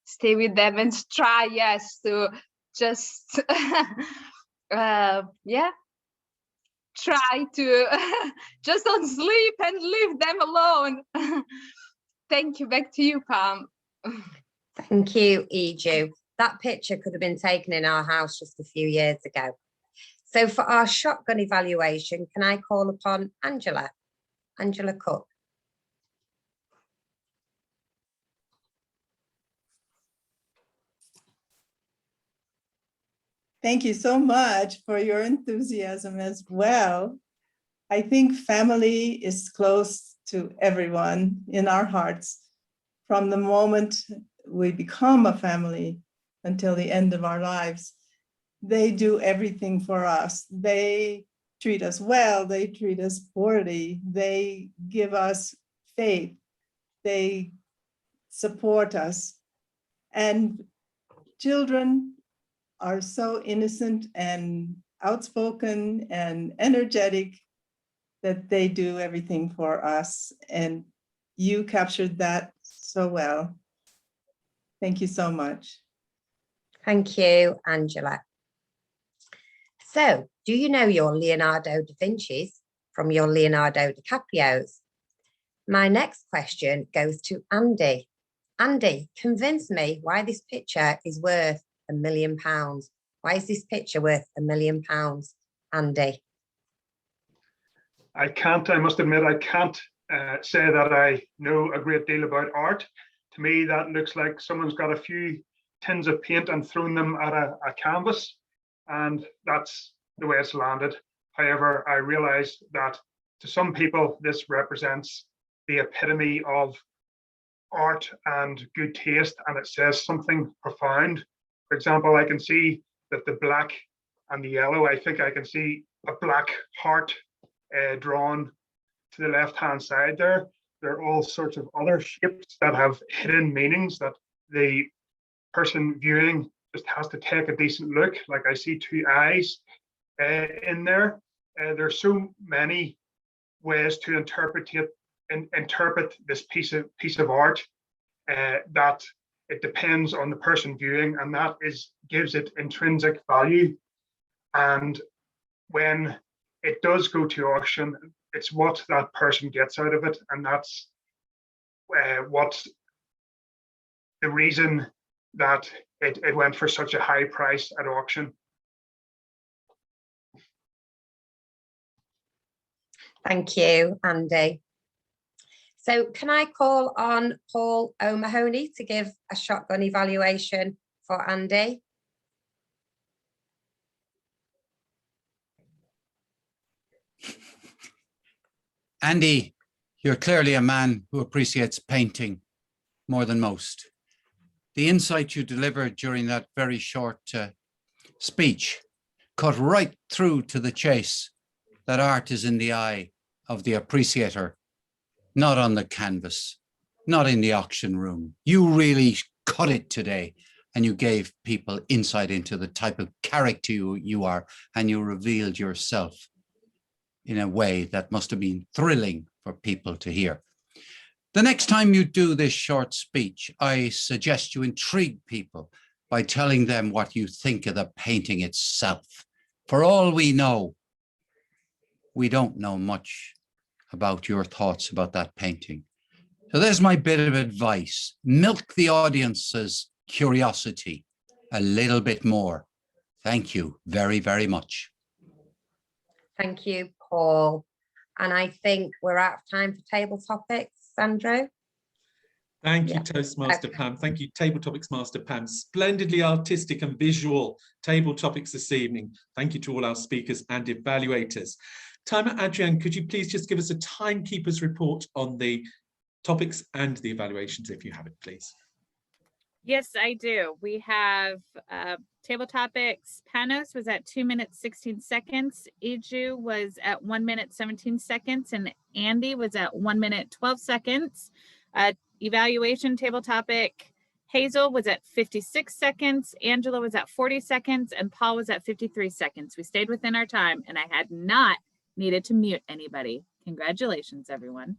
stay with them and try, yes, to just, yeah, try to just don't sleep and leave them alone. Thank you. Back to you, Pam. Thank you, Iju. That picture could have been taken in our house just a few years ago. So for our shotgun evaluation, can I call upon Angela Cook? Thank you so much for your enthusiasm as well. I think family is close to everyone in our hearts from the moment we become a family until the end of our lives. They do everything for us. They treat us well. They treat us poorly. They give us faith. They support us. And children are so innocent and outspoken and energetic that they do everything for us. And you captured that so well. Thank you so much. Thank you, Angela. So, do you know your Leonardo da Vinci's from your Leonardo DiCaprio's? My next question goes to Andy. Andy, convince me why this picture is worth £1 million. Why is this picture worth £1 million, Andy? I must admit, I can't say that I know a great deal about art. To me, that looks like someone's got a few tins of paint and thrown them at a canvas, and that's the way it's landed. However, I realize that to some people, this represents the epitome of art and good taste, and it says something profound. For example, I can see that the black and the yellow, I think I can see a black heart drawn to the left-hand side there. There are all sorts of other shapes that have hidden meanings that the person viewing just has to take a decent look. Like I see two eyes in there. There's so many ways to interpret this piece of art that it depends on the person viewing, and that gives it intrinsic value. And when it does go to auction, it's what that person gets out of it, and that's what the reason that it went for such a high price at auction. Thank you, Andy. So can I call on Paul O'Mahony to give a shotgun evaluation for Andy? Andy, you're clearly a man who appreciates painting more than most. The insight you delivered during that very short speech cut right through to the chase that art is in the eye of the appreciator, not on the canvas, not in the auction room. You really cut it today, and you gave people insight into the type of character you are, and you revealed yourself in a way that must have been thrilling for people to hear. The next time you do this short speech, I suggest you intrigue people by telling them what you think of the painting itself. For all we know, we don't know much about your thoughts about that painting. So there's my bit of advice. Milk the audience's curiosity a little bit more. Thank you very, very much. Thank you, Paul. And I think we're out of time for table topics, Sandro. Thank you, Toastmaster Pam. Thank you, Table Topics Master Pam. Splendidly artistic and visual table topics this evening. Thank you to all our speakers and evaluators. Timer Adrienne, could you please just give us a timekeeper's report on the topics and the evaluations, if you have it, please? Yes, I do. We have table topics. Panos was at 2 minutes, 16 seconds. Iju was at 1 minute, 17 seconds. And Andy was at 1 minute, 12 seconds. Evaluation table topic. Hazel was at 56 seconds. Angela was at 40 seconds. And Paul was at 53 seconds. We stayed within our time, and I had not needed to mute anybody. Congratulations, everyone.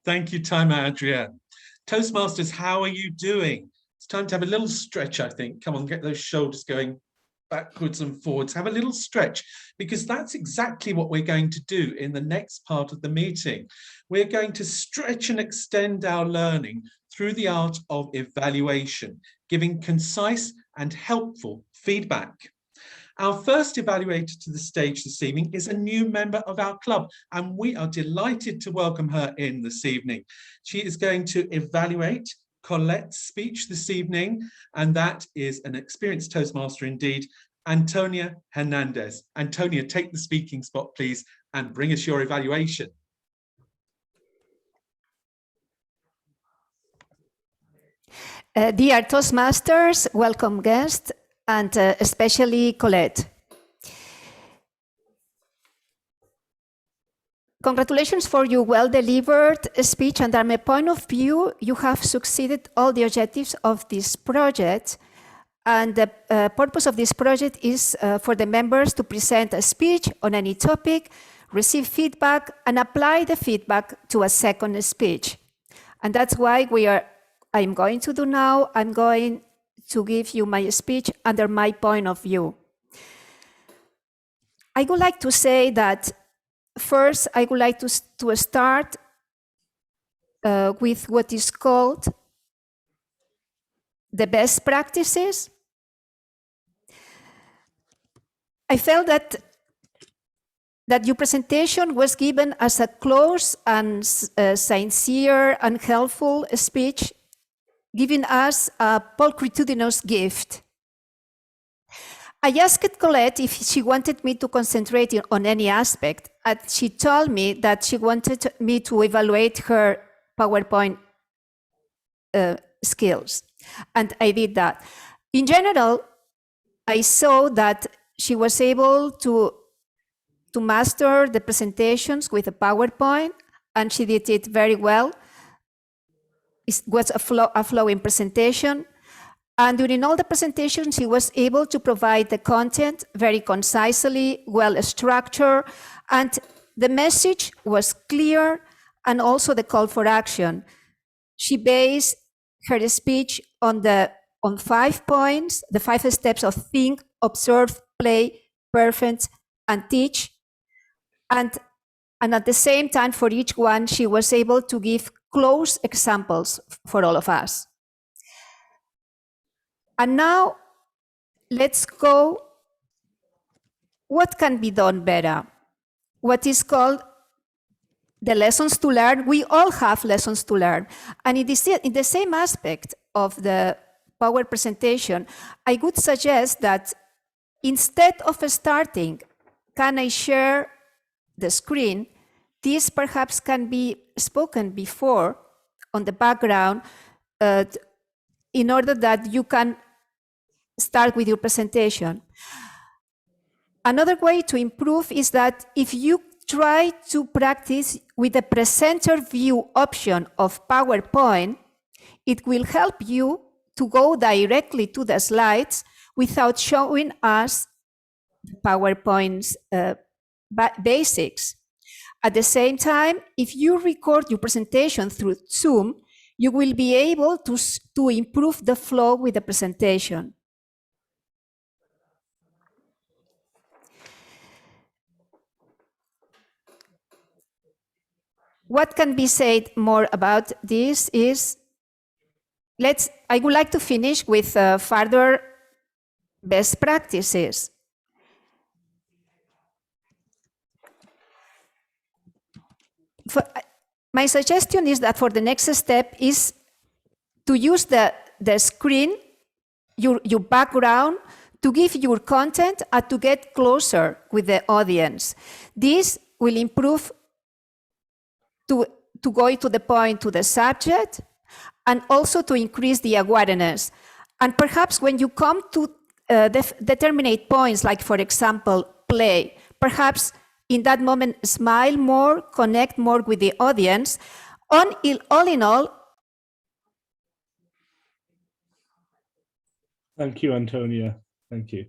Thank you, Timer Adrienne. Toastmasters, how are you doing? It's time to have a little stretch, I think. Come on, get those shoulders going. backwards and forwards, have a little stretch, because that's exactly what we're going to do in the next part of the meeting. We're going to stretch and extend our learning through the art of evaluation, giving concise and helpful feedback. Our first evaluator to the stage this evening is a new member of our club, and we are delighted to welcome her in this evening. She is going to evaluate Colette's speech this evening, and that is an experienced Toastmaster indeed, Antonia Hernandez. Antonia, take the speaking spot, please, and bring us your evaluation. Dear Toastmasters, welcome guests, and especially Colette. Congratulations for your well-delivered speech, and from my point of view, you have succeeded all the objectives of this project. And the purpose of this project is for the members to present a speech on any topic, receive feedback, and apply the feedback to a second speech. And that's why I'm going to do now. I'm going to give you my speech under my point of view. I would like to say that first, I would like to start with what is called the best practices. I felt that your presentation was given as a close and sincere and helpful speech, giving us a pulchritudinous gift. I asked Colette if she wanted me to concentrate on any aspect, and she told me that she wanted me to evaluate her PowerPoint skills, and I did that. In general, I saw that she was able to master the presentations with a PowerPoint, and she did it very well. It was a flowing presentation. And during all the presentations, she was able to provide the content very concisely, well structured, and the message was clear, and also the call for action. She based her speech on 5 points, the 5 steps of think, observe, play, perfect, and teach. And at the same time, for each one, she was able to give close examples for all of us. And now, let's go, what can be done better? What is called the lessons to learn. We all have lessons to learn. And in the same aspect of the Power presentation, I would suggest that instead of starting, can I share the screen? This perhaps can be spoken before on the background in order that you can start with your presentation. Another way to improve is that if you try to practice with the presenter view option of PowerPoint, it will help you to go directly to the slides without showing us PowerPoint's basics. At the same time, if you record your presentation through Zoom, you will be able to improve the flow with the presentation. What can be said more about this is, I would like to finish with further best practices. My suggestion is that for the next step is to use the screen, your background, to give your content and to get closer with the audience. This will improve to go to the point, to the subject, and also to increase the awareness. And perhaps when you come to determinate points, like for example, play, perhaps in that moment, smile more, connect more with the audience. All in all. Thank you, Antonia. Thank you.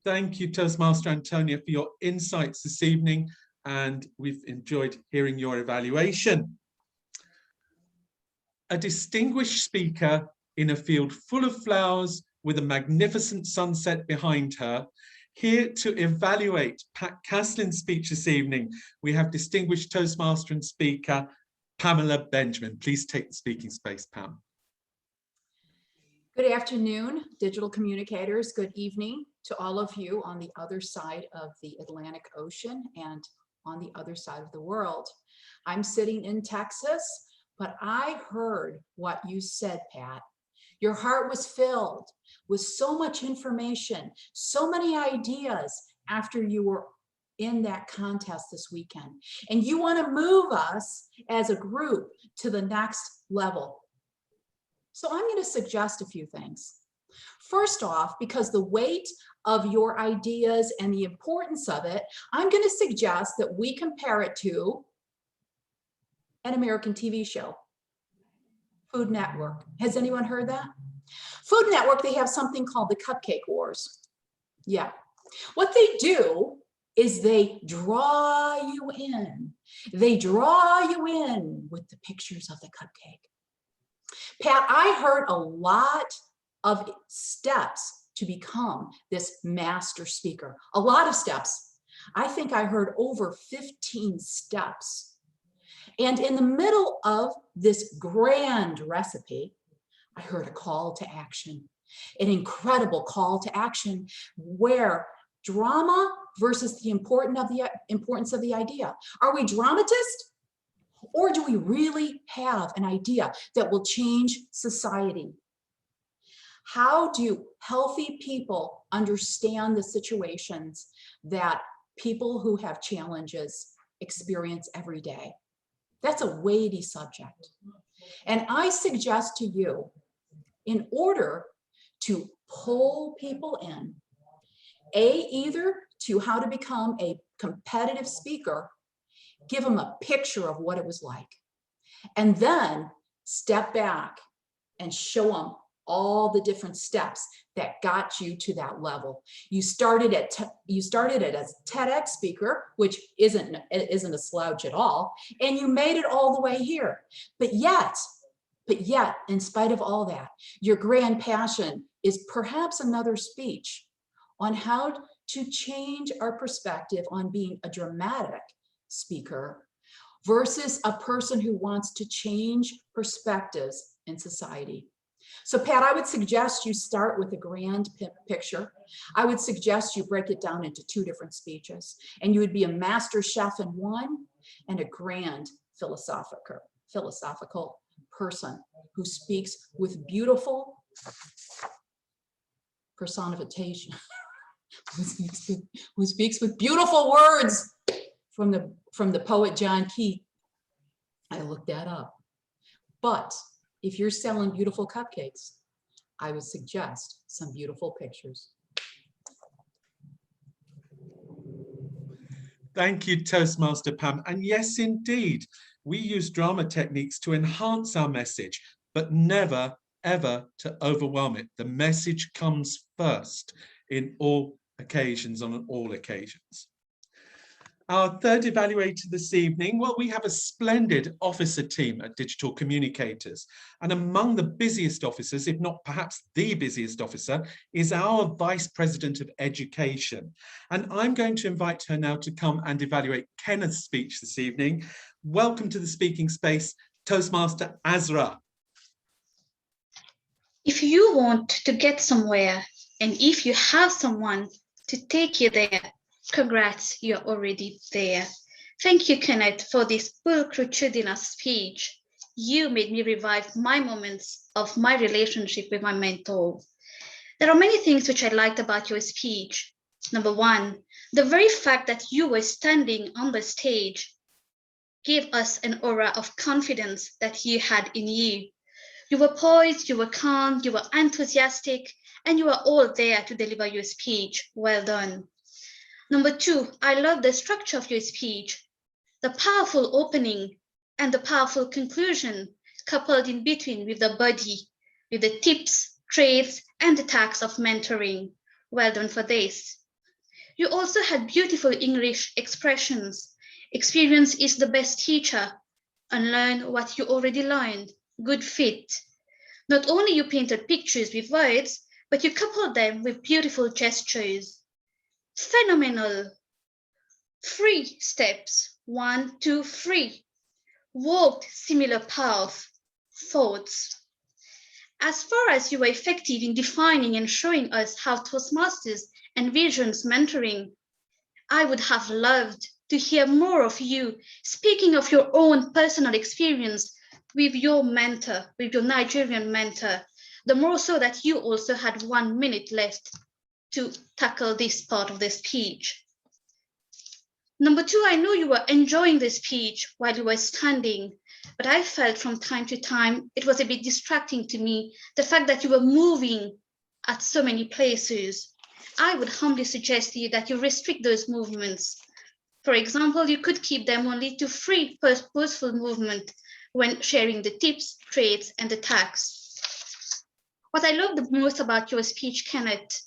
Thank you, Toastmaster Antonia, for your insights this evening, and we've enjoyed hearing your evaluation. A distinguished speaker in a field full of flowers with a magnificent sunset behind her. Here to evaluate Pat Caslin's speech this evening, we have distinguished Toastmaster and speaker, Pamela Benjamin. Please take the speaking space, Pam. Good afternoon, digital communicators. Good evening to all of you on the other side of the Atlantic Ocean and on the other side of the world. I'm sitting in Texas, but I heard what you said, Pat. Your heart was filled with so much information, so many ideas after you were in that contest this weekend. And you want to move us as a group to the next level. So I'm going to suggest a few things. First off, because the weight of your ideas and the importance of it, I'm going to suggest that we compare it to an American TV show, Food Network. Has anyone heard that? Food Network, they have something called the Cupcake Wars. Yeah. What they do is they draw you in. They draw you in with the pictures of the cupcake. Pat, I heard a lot of steps to become this master speaker. A lot of steps. I think I heard over 15 steps. And in the middle of this grand recipe, I heard a call to action, an incredible call to action where drama versus the importance of the idea. Are we dramatists? Or do we really have an idea that will change society? How do healthy people understand the situations that people who have challenges experience every day? That's a weighty subject. And I suggest to you, in order to pull people in, either to how to become a competitive speaker, give them a picture of what it was like, and then step back and show them all the different steps that got you to that level. You started it as a TEDx speaker, which isn't a slouch at all, and you made it all the way here. But yet, in spite of all that, your grand passion is perhaps another speech on how to change our perspective on being a dramatic speaker versus a person who wants to change perspectives in society. So Pat, I would suggest you start with a grand picture. I would suggest you break it down into 2 different speeches, and you would be a master chef in one and a grand philosophical person who speaks with beautiful personification, who speaks with beautiful words from the poet John Keats. I looked that up. But if you're selling beautiful cupcakes, I would suggest some beautiful pictures. Thank you, Toastmaster Pam. And yes, indeed, we use drama techniques to enhance our message, but never, ever to overwhelm it. The message comes first in all occasions, on all occasions. Our third evaluator this evening, well, we have a splendid officer team at Digital Communicators. And among the busiest officers, if not perhaps the busiest officer, is our Vice President of Education. And I'm going to invite her now to come and evaluate Kenneth's speech this evening. Welcome to the speaking space, Toastmaster Azra. If you want to get somewhere, and if you have someone to take you there, congrats, you're already there. Thank you, Kenneth, for this pulchritudinous speech. You made me revive my moments of my relationship with my mentor. There are many things which I liked about your speech. Number 1, the very fact that you were standing on the stage gave us an aura of confidence that you had in you. You were poised, you were calm, you were enthusiastic, and you were all there to deliver your speech. Well done. Number 2, I love the structure of your speech, the powerful opening and the powerful conclusion coupled in between with the body, with the tips, trades, and the tax of mentoring. Well done for this. You also had beautiful English expressions. Experience is the best teacher. Unlearn what you already learned. Good fit. Not only you painted pictures with words, but you coupled them with beautiful gestures. Phenomenal. 3 steps, 1, 2, 3. Walked similar path, thoughts. As far as you were effective in defining and showing us how Toastmasters envisions mentoring, I would have loved to hear more of you speaking of your own personal experience with your mentor, with your Nigerian mentor, the more so that you also had 1 minute left to tackle this part of the speech. Number 2, I know you were enjoying the speech while you were standing, but I felt from time to time it was a bit distracting to me, the fact that you were moving at so many places. I would humbly suggest to you that you restrict those movements. For example, you could keep them only to 3 purposeful movement when sharing the tips, trades, and the tags. What I love the most about your speech, Kenneth,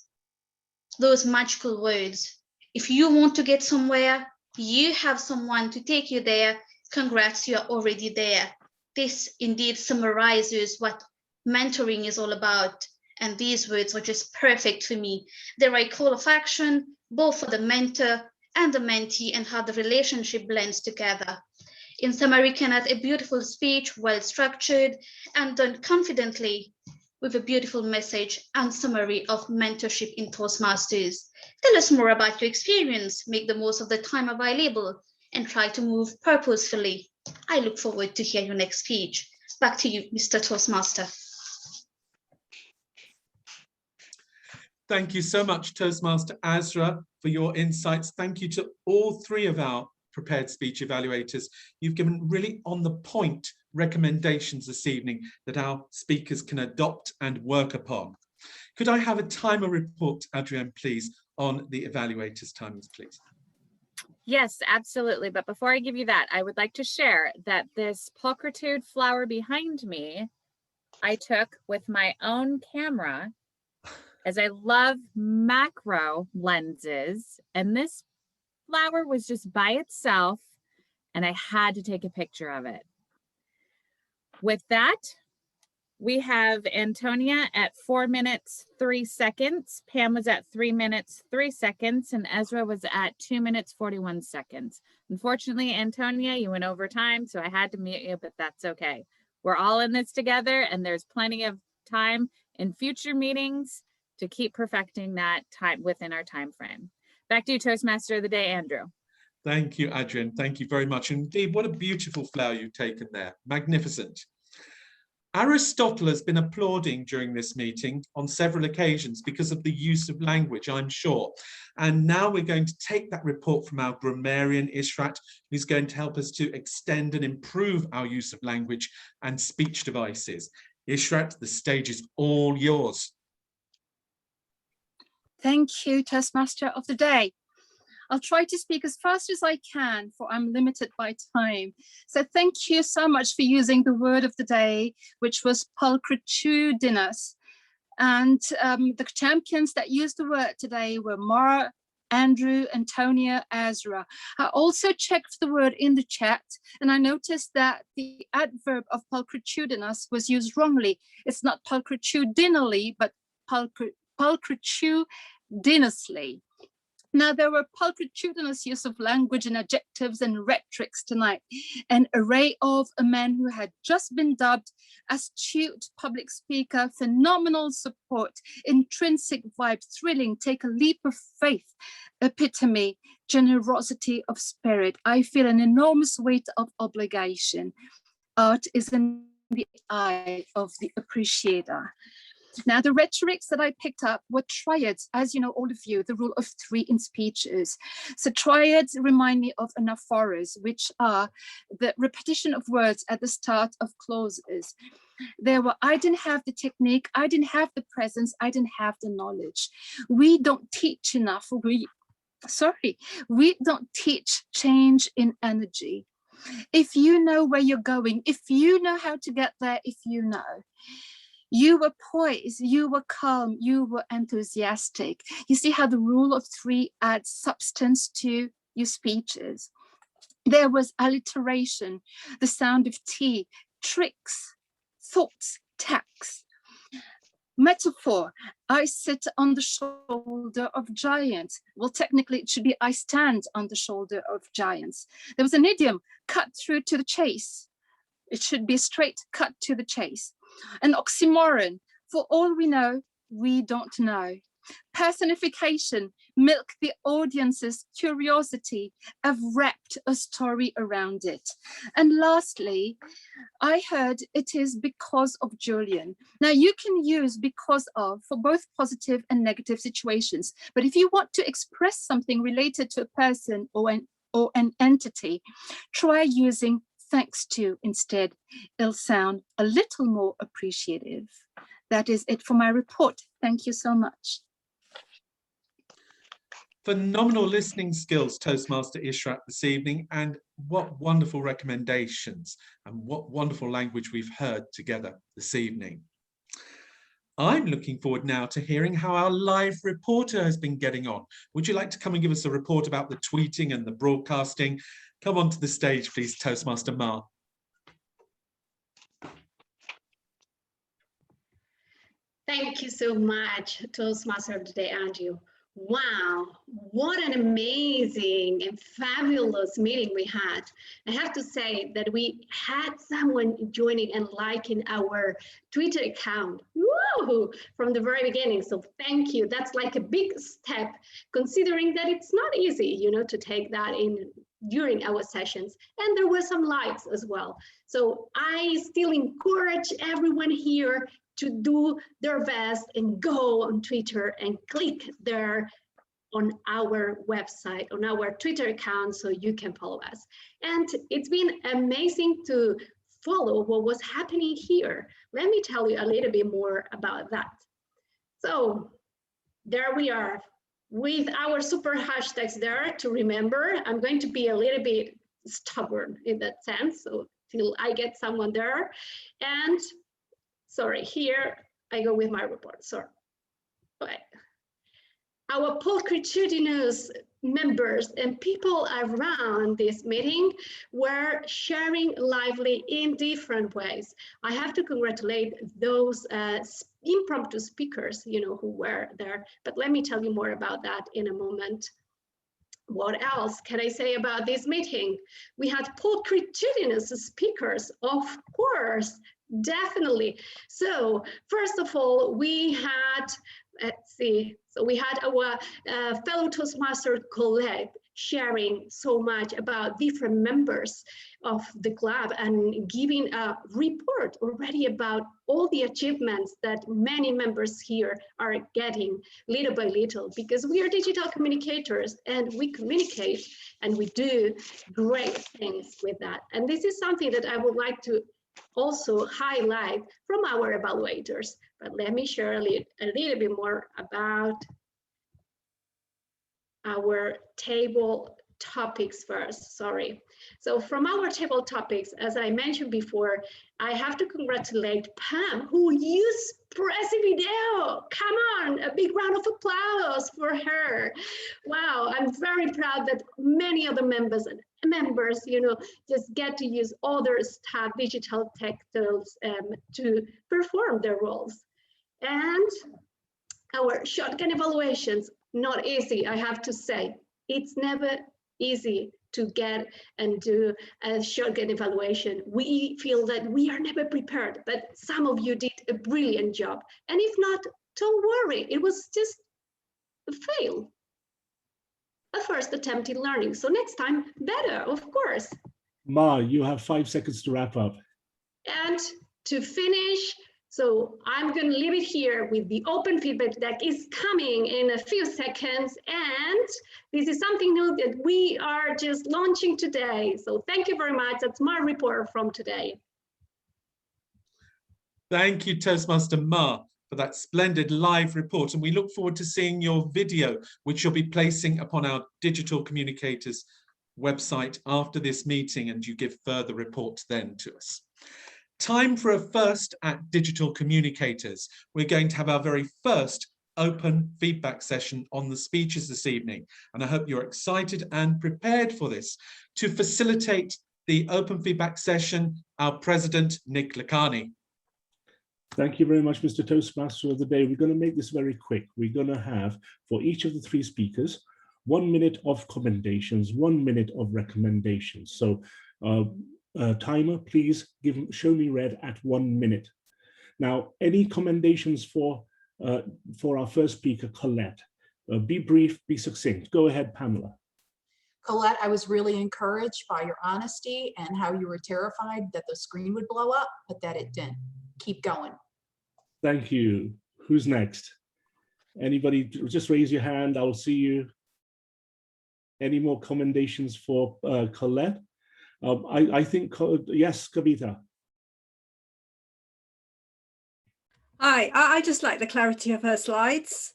those magical words. If you want to get somewhere, you have someone to take you there. Congrats, you are already there. This indeed summarizes what mentoring is all about. And these words are just perfect for me. They're a call of action, both for the mentor and the mentee, and how the relationship blends together. In summary, Kenneth, a beautiful speech, well structured and done confidently, with a beautiful message and summary of mentorship in Toastmasters. Tell us more about your experience, make the most of the time available, and try to move purposefully. I look forward to hear your next speech. Back to you, Mr. Toastmaster. Thank you so much, Toastmaster Azra, for your insights. Thank you to all 3 of our prepared speech evaluators. You've given really on the point recommendations this evening that our speakers can adopt and work upon. Could I have a timer report, Adrienne, please, on the evaluators' timers, please? Yes, absolutely. But before I give you that, I would like to share that this pulchritude flower behind me, I took with my own camera, as I love macro lenses, and this flower was just by itself, and I had to take a picture of it. With that, we have Antonia at 4 minutes, 3 seconds. Pam was at 3 minutes, 3 seconds, and Ezra was at 2 minutes, 41 seconds. Unfortunately, Antonia, you went over time, so I had to mute you, but that's okay. We're all in this together, and there's plenty of time in future meetings to keep perfecting that time within our time frame. Back to you, Toastmaster of the Day, Andrew. Thank you, Adrienne. Thank you very much. Indeed, what a beautiful flower you've taken there. Magnificent. Aristotle has been applauding during this meeting on several occasions because of the use of language, I'm sure. And now we're going to take that report from our grammarian, Ishrat, who's going to help us to extend and improve our use of language and speech devices. Ishrat, the stage is all yours. Thank you, Toastmaster of the Day. I'll try to speak as fast as I can, for I'm limited by time. So thank you so much for using the word of the day, which was pulchritudinous. And the champions that used the word today were Mara, Andrew, Antonia, Azra. I also checked the word in the chat, and I noticed that the adverb of pulchritudinous was used wrongly. It's not pulchritudinally, but pulchritudinously. Now, there were pulchritudinous use of language and adjectives and rhetorics tonight. An array of a man who had just been dubbed astute public speaker, phenomenal support, intrinsic vibe, thrilling, take a leap of faith, epitome, generosity of spirit. I feel an enormous weight of obligation. Art is in the eye of the appreciator. Now, the rhetorics that I picked up were triads, as you know, all of you, the rule of 3 in speeches. So triads remind me of anaphoras, which are the repetition of words at the start of clauses. There were, I didn't have the technique, I didn't have the presence, I didn't have the knowledge. We don't teach enough. We don't teach change in energy. If you know where you're going, if you know how to get there, if you know. You were poised, you were calm, you were enthusiastic. You see how the rule of 3 adds substance to your speeches. There was alliteration, the sound of T, tricks, thoughts, tacts. Metaphor, I sit on the shoulder of giants. Well, technically it should be I stand on the shoulder of giants. There was an idiom, cut through to the chase. It should be straight cut to the chase. An oxymoron, for all we know, we don't know. Personification, milk the audience's curiosity. I've wrapped a story around it. And lastly, I heard it is because of Julian. Now you can use because of for both positive and negative situations. But if you want to express something related to a person or an entity, try using thanks to instead. It'll sound a little more appreciative. That is it for my report. Thank you so much. Phenomenal listening skills, Toastmaster Ishrat, this evening, and what wonderful recommendations and what wonderful language we've heard together this evening. I'm looking forward now to hearing how our live reporter has been getting on. Would you like to come and give us a report about the tweeting and the broadcasting? Come onto the stage, please, Toastmaster Ma. Thank you so much, Toastmaster of the Day, Andrew. Wow, what an amazing and fabulous meeting we had. I have to say that we had someone joining and liking our Twitter account. Woo! From the very beginning. So thank you. That's like a big step, considering that it's not easy, you know, to take that in during our sessions. And there were some likes as well. So I still encourage everyone here to do their best and go on Twitter and click there on our website, on our Twitter account, so you can follow us. And it's been amazing to follow what was happening here. Let me tell you a little bit more about that. So there we are with our super hashtags there to remember. I'm going to be a little bit stubborn in that sense, so till I get someone there. And sorry, here I go with my report, sorry. But our pulchritudinous members and people around this meeting were sharing lively in different ways. I have to congratulate those impromptu speakers, you know, who were there, but let me tell you more about that in a moment. What else can I say about this meeting? We had pulchritudinous speakers, of course, definitely. So first of all, we had, let's see, so we had our fellow Toastmaster colleague sharing so much about different members of the club and giving a report already about all the achievements that many members here are getting little by little, because we are digital communicators and we communicate and we do great things with that. And this is something that I would like to also highlight from our evaluators. But let me share a little bit more about our table topics first, sorry. So from our table topics, as I mentioned before, I have to congratulate Pam, who used Prezi Video. Come on, a big round of applause for her. Wow, I'm very proud that many other members, you know, just get to use other stuff, digital tech tools to perform their roles. And our shotgun evaluations, not easy, I have to say. It's never easy to get and do a shotgun evaluation. We feel that we are never prepared, but some of you did a brilliant job. And if not, don't worry, it was just a fail. A first attempt in learning. So next time, better, of course. Ma, you have 5 seconds to wrap up. And to finish, so I'm going to leave it here with the open feedback that is coming in a few seconds. And this is something new that we are just launching today. So thank you very much. That's my report from today. Thank you, Toastmaster Ma, for that splendid live report. And we look forward to seeing your video, which you'll be placing upon our Digital Communicators website after this meeting, and you give further reports then to us. Time for a first at Digital Communicators. We're going to have our very first open feedback session on the speeches this evening. And I hope you're excited and prepared for this. To facilitate the open feedback session, our president, Nick Lacani. Thank you very much, Mr. Toastmaster of the day. We're going to make this very quick. We're going to have, for each of the three speakers, 1 minute of commendations, 1 minute of recommendations. So timer, please show me red at 1 minute. Now, any commendations for our first speaker, Colette? Be brief, be succinct. Go ahead, Pamela. Colette, I was really encouraged by your honesty and how you were terrified that the screen would blow up, but that it didn't. Keep going. Thank you. Who's next? Anybody, just raise your hand. I'll see you. Any more commendations for Colette? I think, yes, Kavita. Hi, I just like the clarity of her slides.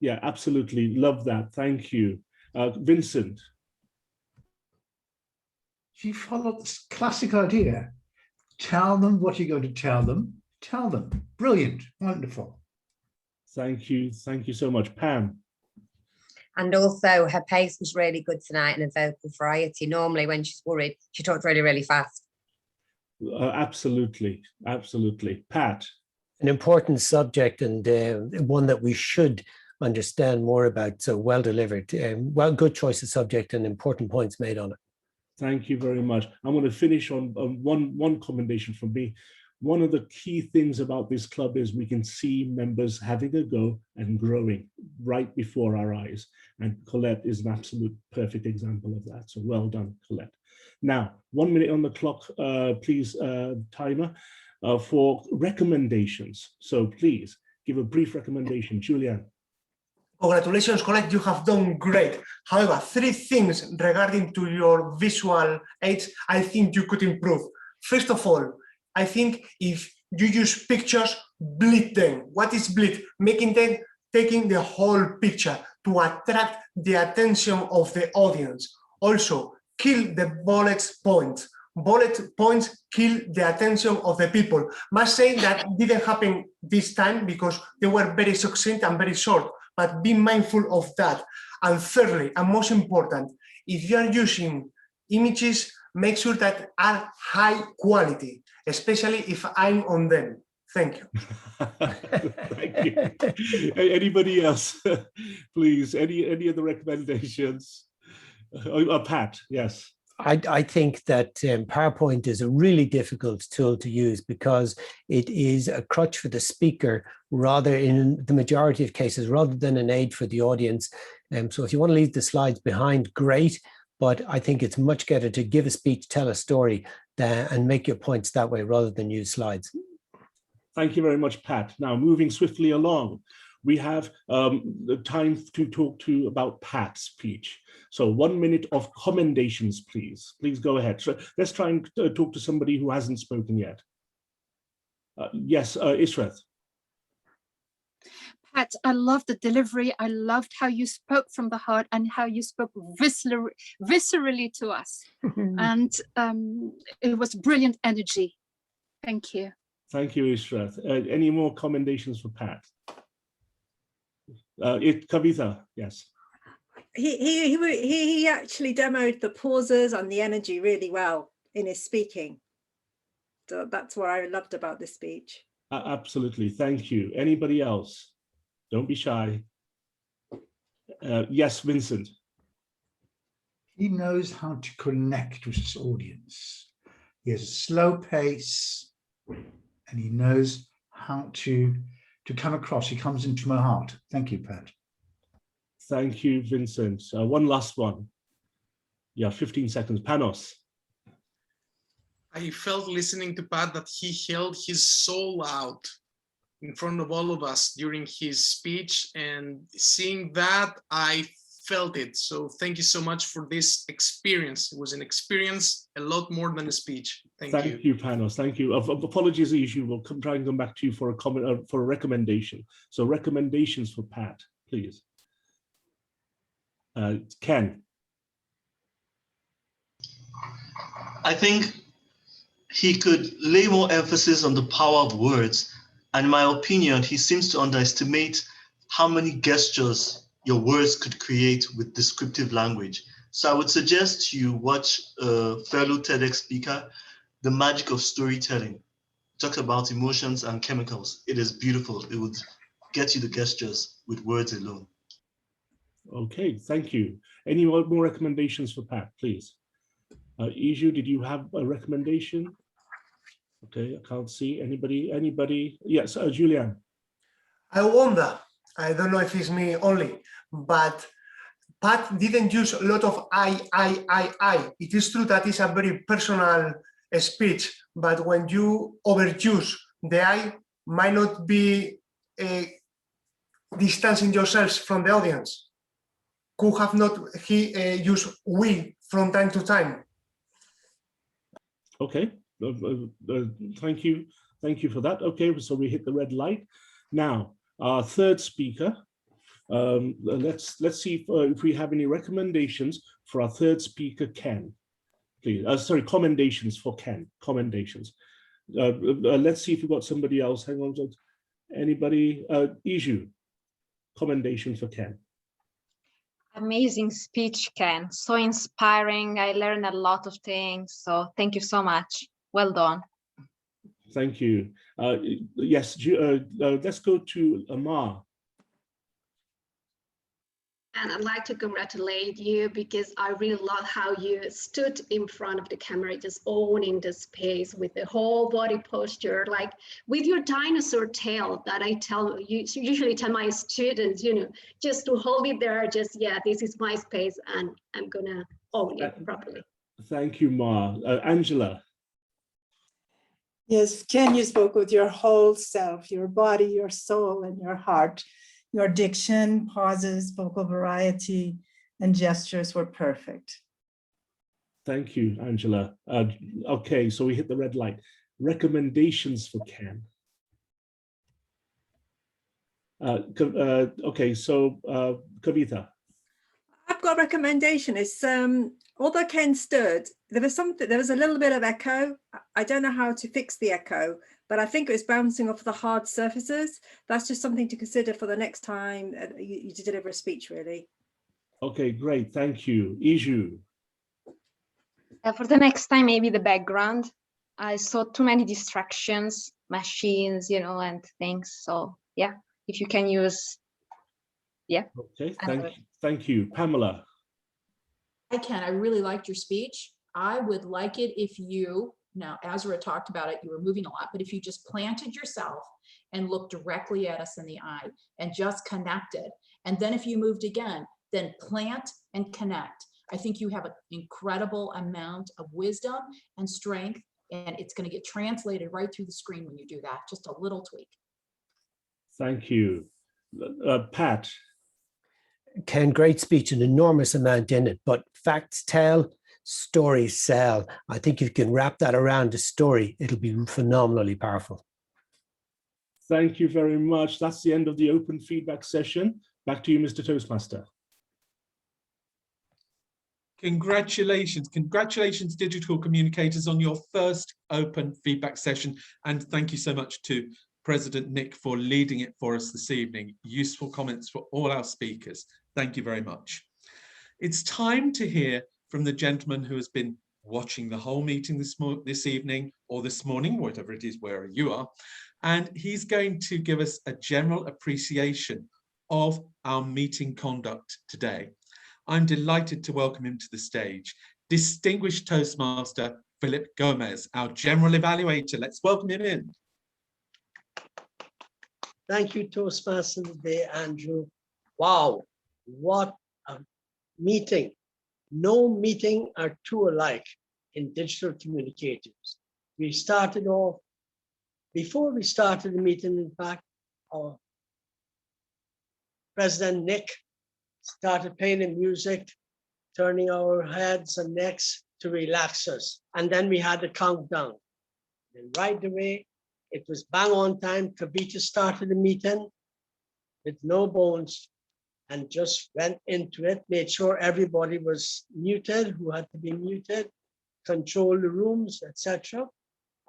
Yeah, absolutely. Love that. Thank you. Vincent. She followed this classic idea. Tell them what you're going to tell them. Tell them. Brilliant. Wonderful. Thank you. Thank you so much. Pam. And also her pace was really good tonight and her vocal variety. Normally when she's worried, she talks really, really fast. Absolutely. Absolutely. Pat. An important subject and one that we should understand more about. So well delivered. Well, good choice of subject and important points made on it. Thank you very much. I'm going to finish on one commendation from me. One of the key things about this club is we can see members having a go and growing right before our eyes. And Colette is an absolute perfect example of that. So well done, Colette. Now, 1 minute on the clock, please, timer, for recommendations. So please give a brief recommendation. Julian. Congratulations, Colette, you have done great. However, 3 things regarding to your visual aids, I think you could improve. First of all, I think if you use pictures, bleed them. What is bleed? Making them, taking the whole picture to attract the attention of the audience. Also, kill the bullet points. Bullet points kill the attention of the people. Must say that didn't happen this time because they were very succinct and very short, but be mindful of that. And thirdly, and most important, if you are using images, make sure that are high quality, especially if I'm on them. Thank you. Thank you. Anybody else, please? Any other recommendations? Pat, yes. I think that PowerPoint is a really difficult tool to use because it is a crutch for the speaker rather in the majority of cases, rather than an aid for the audience. So if you want to leave the slides behind, great, but I think it's much better to give a speech, tell a story and make your points that way rather than use slides. Thank you very much, Pat. Now, moving swiftly along, we have the time to talk about Pat's speech. So 1 minute of commendations, please. Please go ahead. So let's try and talk to somebody who hasn't spoken yet. Yes, Israth. Pat, I loved the delivery. I loved how you spoke from the heart and how you spoke viscerally to us. And it was brilliant energy. Thank you. Thank you, Israth. Any more commendations for Pat? Kavita, yes. He actually demoed the pauses and the energy really well in his speaking. So that's what I loved about this speech. Absolutely, thank you. Anybody else? Don't be shy. Yes, Vincent. He knows how to connect with his audience. He has a slow pace and he knows how to come across. He comes into my heart. Thank you, Pat. Thank you, Vincent. One last one. Yeah, 15 seconds. Panos. I felt listening to Pat that he held his soul out in front of all of us during his speech, and seeing that, I felt it. So thank you so much for this experience. It was an experience, a lot more than a speech. Thank you. Thank you, Panos. Thank you. Apologies as usual. We'll try and come back to you for a comment, for a recommendation. So recommendations for Pat, please. Ken. I think he could lay more emphasis on the power of words. And in my opinion, he seems to underestimate how many gestures your words could create with descriptive language. So I would suggest you watch a fellow TEDx speaker, The Magic of Storytelling. talks about emotions and chemicals. It is beautiful. It would get you the gestures with words alone. Okay, thank you. Any more recommendations for Pat, please? Iju, did you have a recommendation? Okay, I can't see anybody. Yes, Julian. I wonder, I don't know if it's me only, but Pat didn't use a lot of I. It is true that it's a very personal speech, but when you overuse the I, might not be distancing yourselves from the audience. Could have not he used we from time to time? Okay, thank you for that. Okay, so we hit the red light. Now, our third speaker. Let's see if we have any recommendations for our third speaker, Ken. Please, sorry, commendations for Ken. Commendations. Let's see if we've got somebody else. Hang on, anybody? Iju, commendation for Ken. Amazing speech, Ken. So inspiring. I learned a lot of things. So thank you so much. Well done. Thank you. Yes, let's go to Amar. And I'd like to congratulate you because I really love how you stood in front of the camera, just owning the space with the whole body posture, like with your dinosaur tail that I usually tell my students, you know, just to hold it there, just, yeah, this is my space and I'm gonna own it properly. Thank you, Ma. Angela. Yes, Ken, you spoke with your whole self, your body, your soul, and your heart. Your diction, pauses, vocal variety, and gestures were perfect. Thank you, Angela. Okay, so we hit the red light. Recommendations for Ken. Okay, so Kavita. I've got a recommendation. It's although Ken stood, there was a little bit of echo. I don't know how to fix the echo, but I think it was bouncing off the hard surfaces. That's just something to consider for the next time you deliver a speech, really. Okay, great, thank you. Iju. For the next time, maybe the background. I saw too many distractions, machines, you know, and things. So yeah, if you can use, yeah. Okay, thank you. Pamela. I really liked your speech. I would like it if you, now Azra talked about it, you were moving a lot, but if you just planted yourself and looked directly at us in the eye and just connected, and then if you moved again, then plant and connect. I think you have an incredible amount of wisdom and strength, and it's going to get translated right through the screen when you do that. Just a little tweak. Thank you. Pat. Ken, great speech, an enormous amount in it, but facts tell, stories sell. I think if you can wrap that around a story, it'll be phenomenally powerful. Thank you very much. That's the end of the open feedback session. Back to you, Mr. Toastmaster. Congratulations, digital communicators, on your first open feedback session. And thank you so much to President Nick for leading it for us this evening. Useful comments for all our speakers. Thank you very much. It's time to hear from the gentleman who has been watching the whole meeting this evening or this morning, whatever it is, where you are. And he's going to give us a general appreciation of our meeting conduct today. I'm delighted to welcome him to the stage. Distinguished Toastmaster Philip Gomez, our general evaluator. Let's welcome him in. Thank you, Toastmaster today, Andrew. Wow, what a meeting. No meeting are two alike in digital communicators. We started off, before we started the meeting, in fact, our President Nick started playing the music, turning our heads and necks to relax us. And then we had the countdown. And right away, it was bang on time. Kavita started the meeting with no bones and just went into it, made sure everybody was muted, who had to be muted, control the rooms, etc.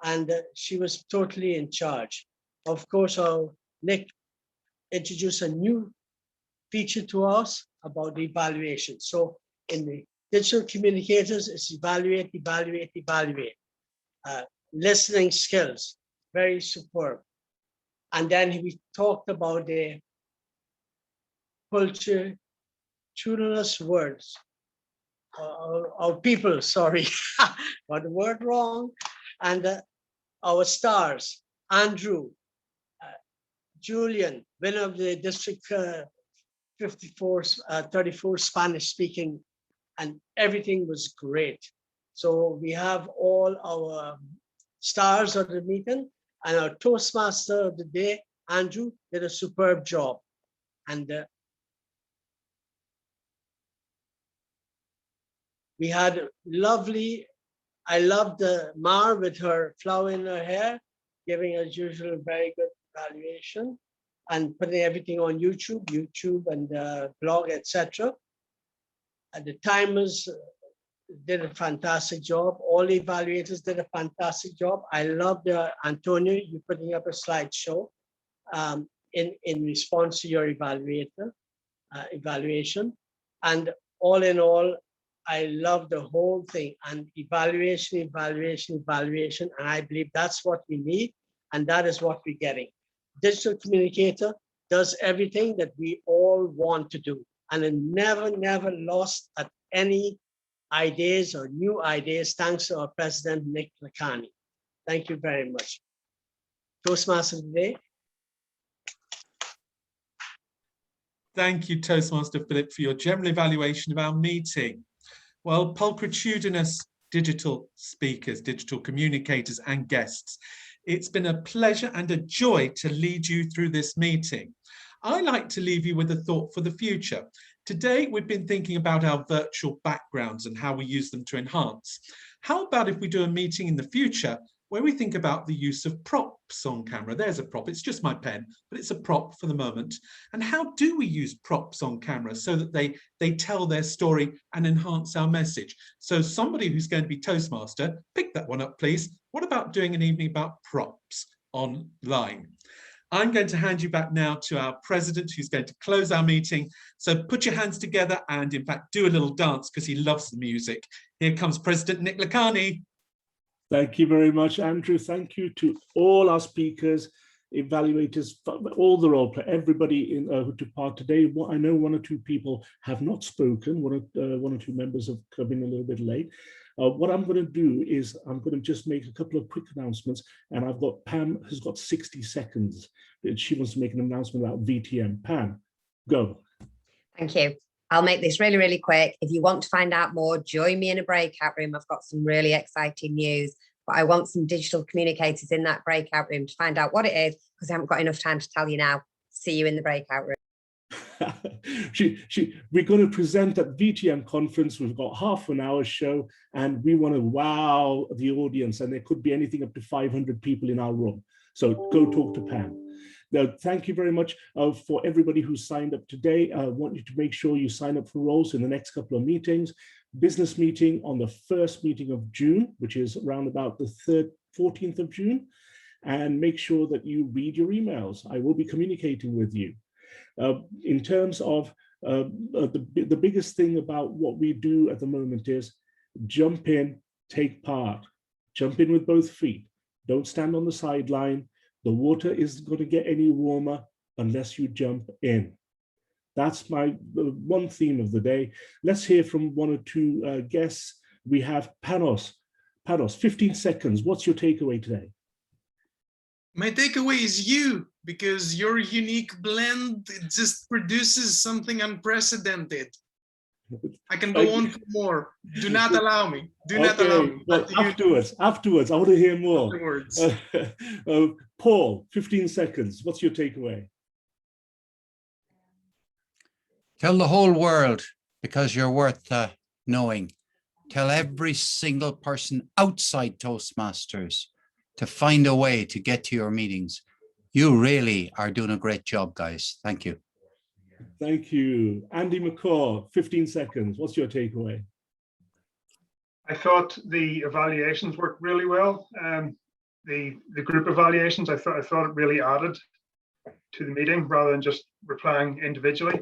And she was totally in charge. Of course, our Nick introduced a new feature to us about the evaluation. So in the digital communicators, it's evaluate, evaluate, evaluate. Listening skills. very superb. And then we talked about the cultureless words, our people, sorry, got the word wrong. And our stars, Andrew, Julian, winner of the District 34 Spanish speaking, and everything was great. So we have all our stars of the meeting, and our Toastmaster of the day, Andrew, did a superb job. And we had lovely, I loved Mar with her flower in her hair, giving as usual very good evaluation, and putting everything on YouTube and blog, etc. And the timers did a fantastic job. All the evaluators did a fantastic job. I loved Antonio, you putting up a slideshow in response to your evaluation. And all in all, I love the whole thing, and evaluation. And I believe that's what we need, and that is what we're getting. Digital communicator does everything that we all want to do, and it never lost at any ideas or new ideas, thanks to our president, Nick Lacani. Thank you very much. Toastmaster today. Thank you, Toastmaster Philip, for your general evaluation of our meeting. Well, pulchritudinous digital speakers, digital communicators and guests, it's been a pleasure and a joy to lead you through this meeting. I like to leave you with a thought for the future. Today, we've been thinking about our virtual backgrounds and how we use them to enhance. How about if we do a meeting in the future where we think about the use of props on camera? There's a prop, it's just my pen, but it's a prop for the moment. And how do we use props on camera so that they tell their story and enhance our message? So somebody who's going to be Toastmaster, pick that one up, please. What about doing an evening about props online? I'm going to hand you back now to our president, who's going to close our meeting. So put your hands together and, in fact, do a little dance because he loves the music. Here comes President Nick Lacani. Thank you very much, Andrew. Thank you to all our speakers, evaluators, all the role play, everybody who took part today. I know one or two people have not spoken. One or two members have come in a little bit late. What I'm going to do is I'm going to just make a couple of quick announcements, and I've got Pam has got 60 seconds. She wants to make an announcement about VTM. Pam, go. Thank you. I'll make this really, really quick. If you want to find out more, join me in a breakout room. I've got some really exciting news, but I want some digital communicators in that breakout room to find out what it is, because I haven't got enough time to tell you now. See you in the breakout room. We're going to present at VTM conference. We've got half an hour show, and we want to wow the audience, and there could be anything up to 500 people in our room. So go talk to Pam. Now, thank you very much for everybody who signed up today. I want you to make sure you sign up for roles in the next couple of meetings. Business meeting on the first meeting of June, which is around about the 14th of June. And make sure that you read your emails. I will be communicating with you. In terms of the biggest thing about what we do at the moment is jump in, take part, jump in with both feet. Don't stand on the sideline. The water isn't going to get any warmer unless you jump in. That's my one theme of the day. Let's hear from one or two guests. We have Panos. Panos, 15 seconds. What's your takeaway today? My takeaway is you, because your unique blend just produces something unprecedented. I can go on for more. Do not allow me. Do not allow me. Well, afterwards, I want to hear more. Paul, 15 seconds. What's your takeaway? Tell the whole world, because you're worth knowing. Tell every single person outside Toastmasters to find a way to get to your meetings. You really are doing a great job, guys. Thank you. Thank you. Andy McCaw, 15 seconds. What's your takeaway? I thought the evaluations worked really well. The group evaluations, I thought it really added to the meeting rather than just replying individually.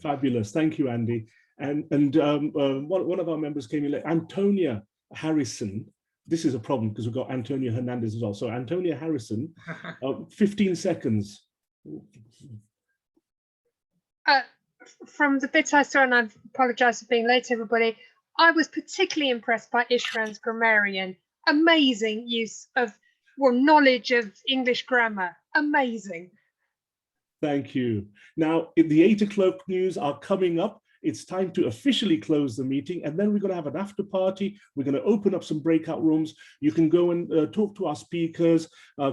Fabulous. Thank you, Andy. And one of our members came in late, Antonia Harrison. this is a problem because we've got Antonia Hernandez as well. So Antonia Harrison, 15 seconds. From the bits I saw, and I apologize for being late, everybody, I was particularly impressed by Ishran's grammarian. Amazing use of, well, knowledge of English grammar. Amazing. Thank you. Now, the 8 o'clock news are coming up. It's time to officially close the meeting, and then we're going to have an after party. We're going to open up some breakout rooms. You can go and talk to our speakers,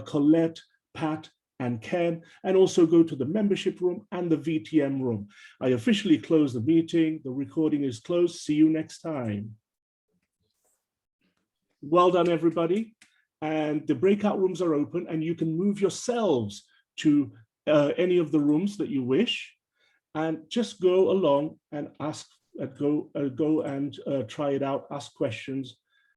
Colette, Pat, and Ken, and also go to the membership room and the VTM room. I officially close the meeting. The recording is closed. See you next time. Well done, everybody. And the breakout rooms are open, and you can move yourselves to any of the rooms that you wish, and just go along and ask, go and try it out, ask questions,